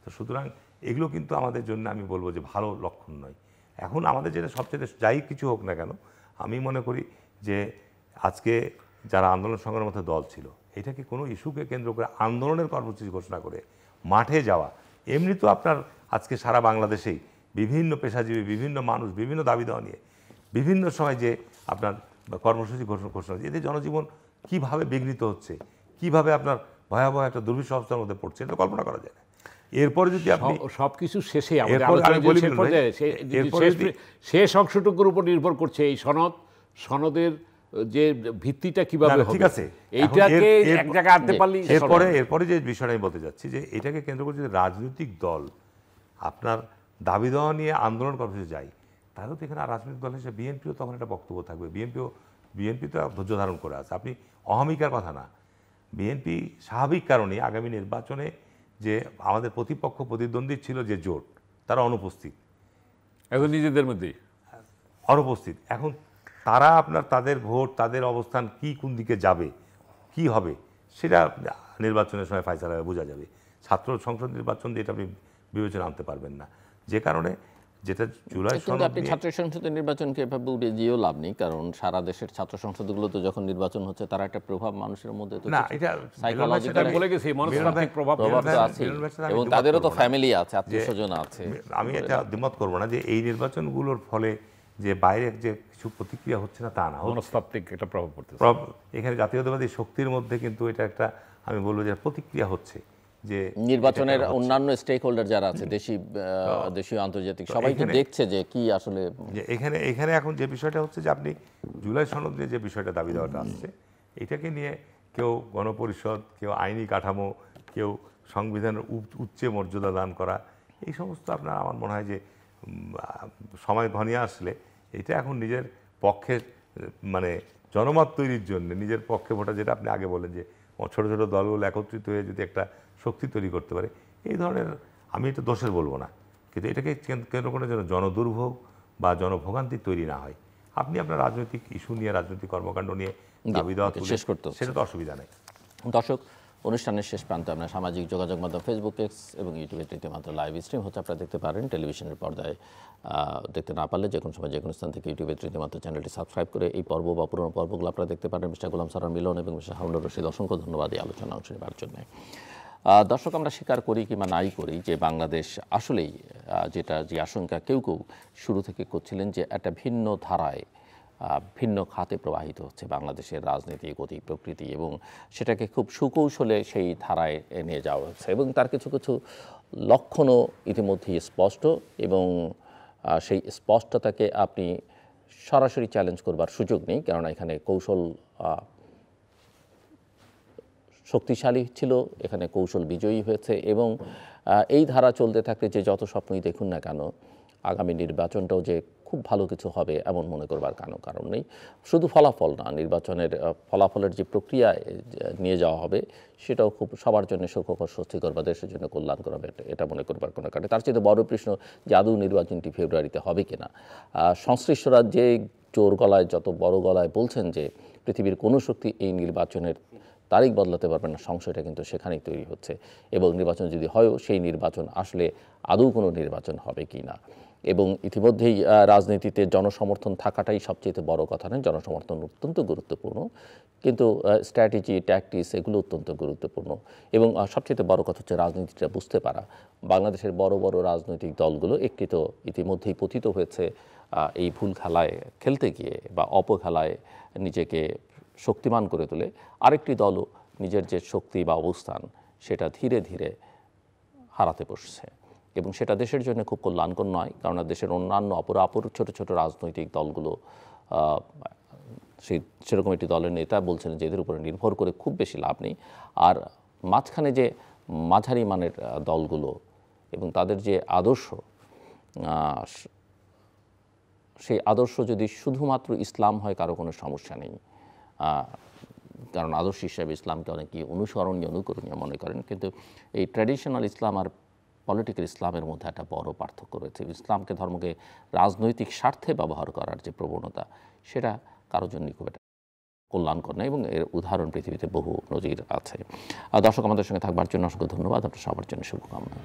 তো সুতরাং এগুলো কিন্তু আমাদের জন্য আমি বলবো যে ভালো লক্ষণ নয়। এখন আমাদের যেটা সবচেয়ে যাই কিছু হোক না কেন, আমি মনে করি যে আজকে যারা আন্দোলন সংগ্রামের মধ্যে দল ছিল, এটাকে কোনো ইস্যুকে কেন্দ্র করে আন্দোলনের কর্মসূচি ঘোষণা করে মাঠে যাওয়া, এমনি তো আপনার আজকে সারা বাংলাদেশেই বিভিন্ন পেশাজীবী, বিভিন্ন মানুষ বিভিন্ন দাবি দেওয়া নিয়ে বিভিন্ন সময় যে আপনার কর্মসূচি ঘোষণা, এতে জনজীবন কীভাবে বিঘ্নিত হচ্ছে, কীভাবে আপনার ভয়াবহ একটা দুর্বিষহ অবস্থার মধ্যে পড়ছে, এটা কল্পনা করা যায় না। এরপরে যদি আপনি সবকিছু শেষে শেষ অংশটুকুর উপর নির্ভর করছে এই সনদের যে ভিত্তিটা কিভাবে হবে, ঠিক আছে, এইটাকে এক জায়গায় আনতে পারলে। এরপরে যে বিষয়টা আমি বলতে যাচ্ছি, যে এটাকে কেন্দ্র করে যদি রাজনৈতিক দল আপনার দাবি দেওয়া নিয়ে আন্দোলন কর্মসূচি যায়, তাহলে তো এখানে রাজনৈতিক দল হিসেবে বিএনপিও তখন একটা বক্তব্য থাকবে। বিএনপি তো ধৈর্য ধারণ করে আছে। আপনি অহমিকার কথা না, বিএনপি স্বাভাবিক কারণে আগামী নির্বাচনে যে আমাদের প্রতিপক্ষ প্রতিদ্বন্দ্বী ছিল যে জোট, তারা অনুপস্থিত, এখন নিজেদের মধ্যেই অনুপস্থিত। এখন তারা আপনার তাদের ভোট, তাদের অবস্থান কোন দিকে যাবে, কি হবে, সেটা নির্বাচনের সময় ফায়সালা বোঝা যাবে। ছাত্র সংসদ নির্বাচন দিয়ে এটা আপনি বিবেচনা আনতে পারবেন না। যে কারণে যেটা জুলাই কিন্তু আপনি ছাত্র সংসদের নির্বাচনকে এভাবে উড়িয়ে দিয়েও লাভ নেই, কারণ সারা দেশের ছাত্র সংসদগুলো তো যখন নির্বাচন হচ্ছে, তারা একটা প্রভাব মানুষের মধ্যে তো না, এটা সাইকোলজিক্যাল বলে গেছি, মনস্তাত্ত্বিক প্রভাব আছে, এবং তাদেরও তো ফ্যামিলি আছে, আত্মীয়স্বজন আছে। আমি এটা দ্বিমত করবো না যে এই নির্বাচনগুলোর ফলে যে বাইরে যে কিছু প্রতিক্রিয়া হচ্ছে না তা না, মনস্তাত্ত্বিক একটা প্রভাব পড়তেছে। এখানে জাতীয়তাবাদী শক্তির মধ্যে কিন্তু এটা একটা, আমি বলবো যে প্রতিক্রিয়া হচ্ছে, যে নির্বাচনের অন্যান্য স্টেক হোল্ডার যারা আছে, দেশীয় আন্তর্জাতিক, সবাই তো দেখছে যে কি আসলে এখানে এখন যে বিষয়টা হচ্ছে যে আপনি জুলাই সনদ নিয়ে যে বিষয়টা দাবি দেওয়াটা আসছে, এটাকে নিয়ে কেউ গণপরিষদ, কেউ আইনি কাঠামো, কেউ সংবিধানের উচ্চে মর্যাদা দান করা, এই সমস্ত আপনার আমার মনে হয় যে সময় ঘনিয়ে আসলে এটা এখন নিজের পক্ষে মানে জনমত তৈরির জন্য নিজের পক্ষে ভোটা, যেটা আপনি আগে বলেন যে ছোট ছোট দলগুলো একত্রিত হয়ে যদি একটা শক্তি তৈরি করতে পারে, এই ধরনের, আমি এটা দোষের বলবো না, কিন্তু এটাকে কেন্দ্র করে যেন জনদুর্ভোগ বা জনভোগান্তি তৈরি না হয়। আপনি আপনার রাজনৈতিক ইস্যু নিয়ে, রাজনৈতিক কর্মকাণ্ড নিয়ে দাবি দেওয়া শেষ করতে, সেটা তো অসুবিধা নেই। দর্শক, অনুষ্ঠানের শেষ প্রান্তে আমরা সামাজিক যোগাযোগ মাধ্যম ফেসবুক, এক্স এবং ইউটিউবে রীতিমতো লাইভ স্ট্রিম হচ্ছে, আপনারা দেখতে পারেন। টেলিভিশনের পর্দায় দেখতে না পারলে যে কোনো সময় যে কোনো স্থান থেকে ইউটিউবে রীতিমতো চ্যানেলটি সাবস্ক্রাইব করে এই পর্ব বা পুরনো পর্বগুলো আপনারা দেখতে পারেন। মিস্টার গোলাম সরওয়ার মিলন এবং মিস্টার হারুনুর রশিদ, অসংখ্য ধন্যবাদ এই আলোচনা অংশ নেবার জন্য। দর্শক, আমরা স্বীকার করি কিংবা নাই করি যে বাংলাদেশ আসলেই যে আশঙ্কা কেউ শুরু থেকে করছিলেন, যে একটা ভিন্ন ধারায়, ভিন্ন খাতে প্রবাহিত হচ্ছে বাংলাদেশের রাজনীতি, গতি, প্রকৃতি, এবং সেটাকে খুব সুকৌশলে সেই ধারায় নিয়ে যাওয়া হচ্ছে, এবং তার কিছু কিছু লক্ষণও ইতিমধ্যেই স্পষ্ট, এবং সেই স্পষ্টতাকে আপনি সরাসরি চ্যালেঞ্জ করবার সুযোগ নেই, কেননা এখানে কৌশল শক্তিশালী ছিল, এখানে কৌশল বিজয়ী হয়েছে, এবং এই ধারা চলতে থাকলে যে যত স্বপ্নই দেখুন না কেন, আগামী নির্বাচনটাও যে খুব ভালো কিছু হবে এমন মনে করবার কারণ নেই। শুধু ফলাফল না, নির্বাচনের ফলাফলের যে প্রক্রিয়া নিয়ে যাওয়া হবে সেটাও খুব সবার জন্য সুখকর, স্বস্তিকর বা দেশের জন্য কল্যাণকর হবে, এটা মনে করবার কোনো কারণে। তার চেয়ে বড় প্রশ্ন যে আদৌ নির্বাচনটি ফেব্রুয়ারিতে হবে কিনা। সংশ্লিষ্টরা যে জোর গলায়, যত বড় গলায় বলছেন যে পৃথিবীর কোনো শক্তি এই নির্বাচনের তারিখ বদলাতে পারবে না, সংশয়টা কিন্তু সেখানেই তৈরি হচ্ছে, এবং নির্বাচন যদি হয়ও সেই নির্বাচন আসলে আদৌ কোনো নির্বাচন হবে কি না। এবং ইতিমধ্যেই রাজনীতিতে জনসমর্থন থাকাটাই সবচেয়ে বড় কথা নয়, জনসমর্থন অত্যন্ত গুরুত্বপূর্ণ, কিন্তু স্ট্র্যাটেজি, ট্যাকটিক্স এগুলো অত্যন্ত গুরুত্বপূর্ণ। এবং সবচেয়ে বড় কথা হচ্ছে রাজনীতিটা বুঝতে পারা। বাংলাদেশের বড় বড় রাজনৈতিক দলগুলো একটি তো ইতিমধ্যেই পতিত হয়েছে এই ভুল খেলায় খেলতে গিয়ে বা অপখেলায় নিজেকে শক্তিমান করে তোলে, আরেকটি দলও নিজের যে শক্তি বা অবস্থান সেটা ধীরে ধীরে হারাতে বসছে, এবং সেটা দেশের জন্য খুব কল্যাণকর নয়। কারণ দেশের অন্যান্য অপর ছোট ছোট রাজনৈতিক দলগুলো সেরকম একটি দলের নেতা বলছেন যে এদের উপরে নির্ভর করে খুব বেশি লাভ নেই। আর মাঝখানে যে মাঝারি মানের দলগুলো এবং তাদের যে আদর্শ, সেই আদর্শ যদি শুধুমাত্র ইসলাম হয় কারো কোনো সমস্যা নেই, কারণ আদর্শ হিসাবে ইসলামকে অনেকেই অনুসরণীয় অনুকরণীয় মনে করেন। কিন্তু এই ট্র্যাডিশনাল ইসলাম আর পলিটিক্যাল ইসলামের মধ্যে একটা বড় পার্থক্য রয়েছে। ইসলামকে ধর্মকে রাজনৈতিক স্বার্থে ব্যবহার করার যে প্রবণতা, সেটা কারোর জন্যই খুব একটা কল্যাণকর নয়, এবং এর উদাহরণ পৃথিবীতে বহু নজির আছে। দর্শক, আমাদের সঙ্গে থাকবার জন্য অসংখ্য ধন্যবাদ। আপনার সবার জন্য শুভকামনা।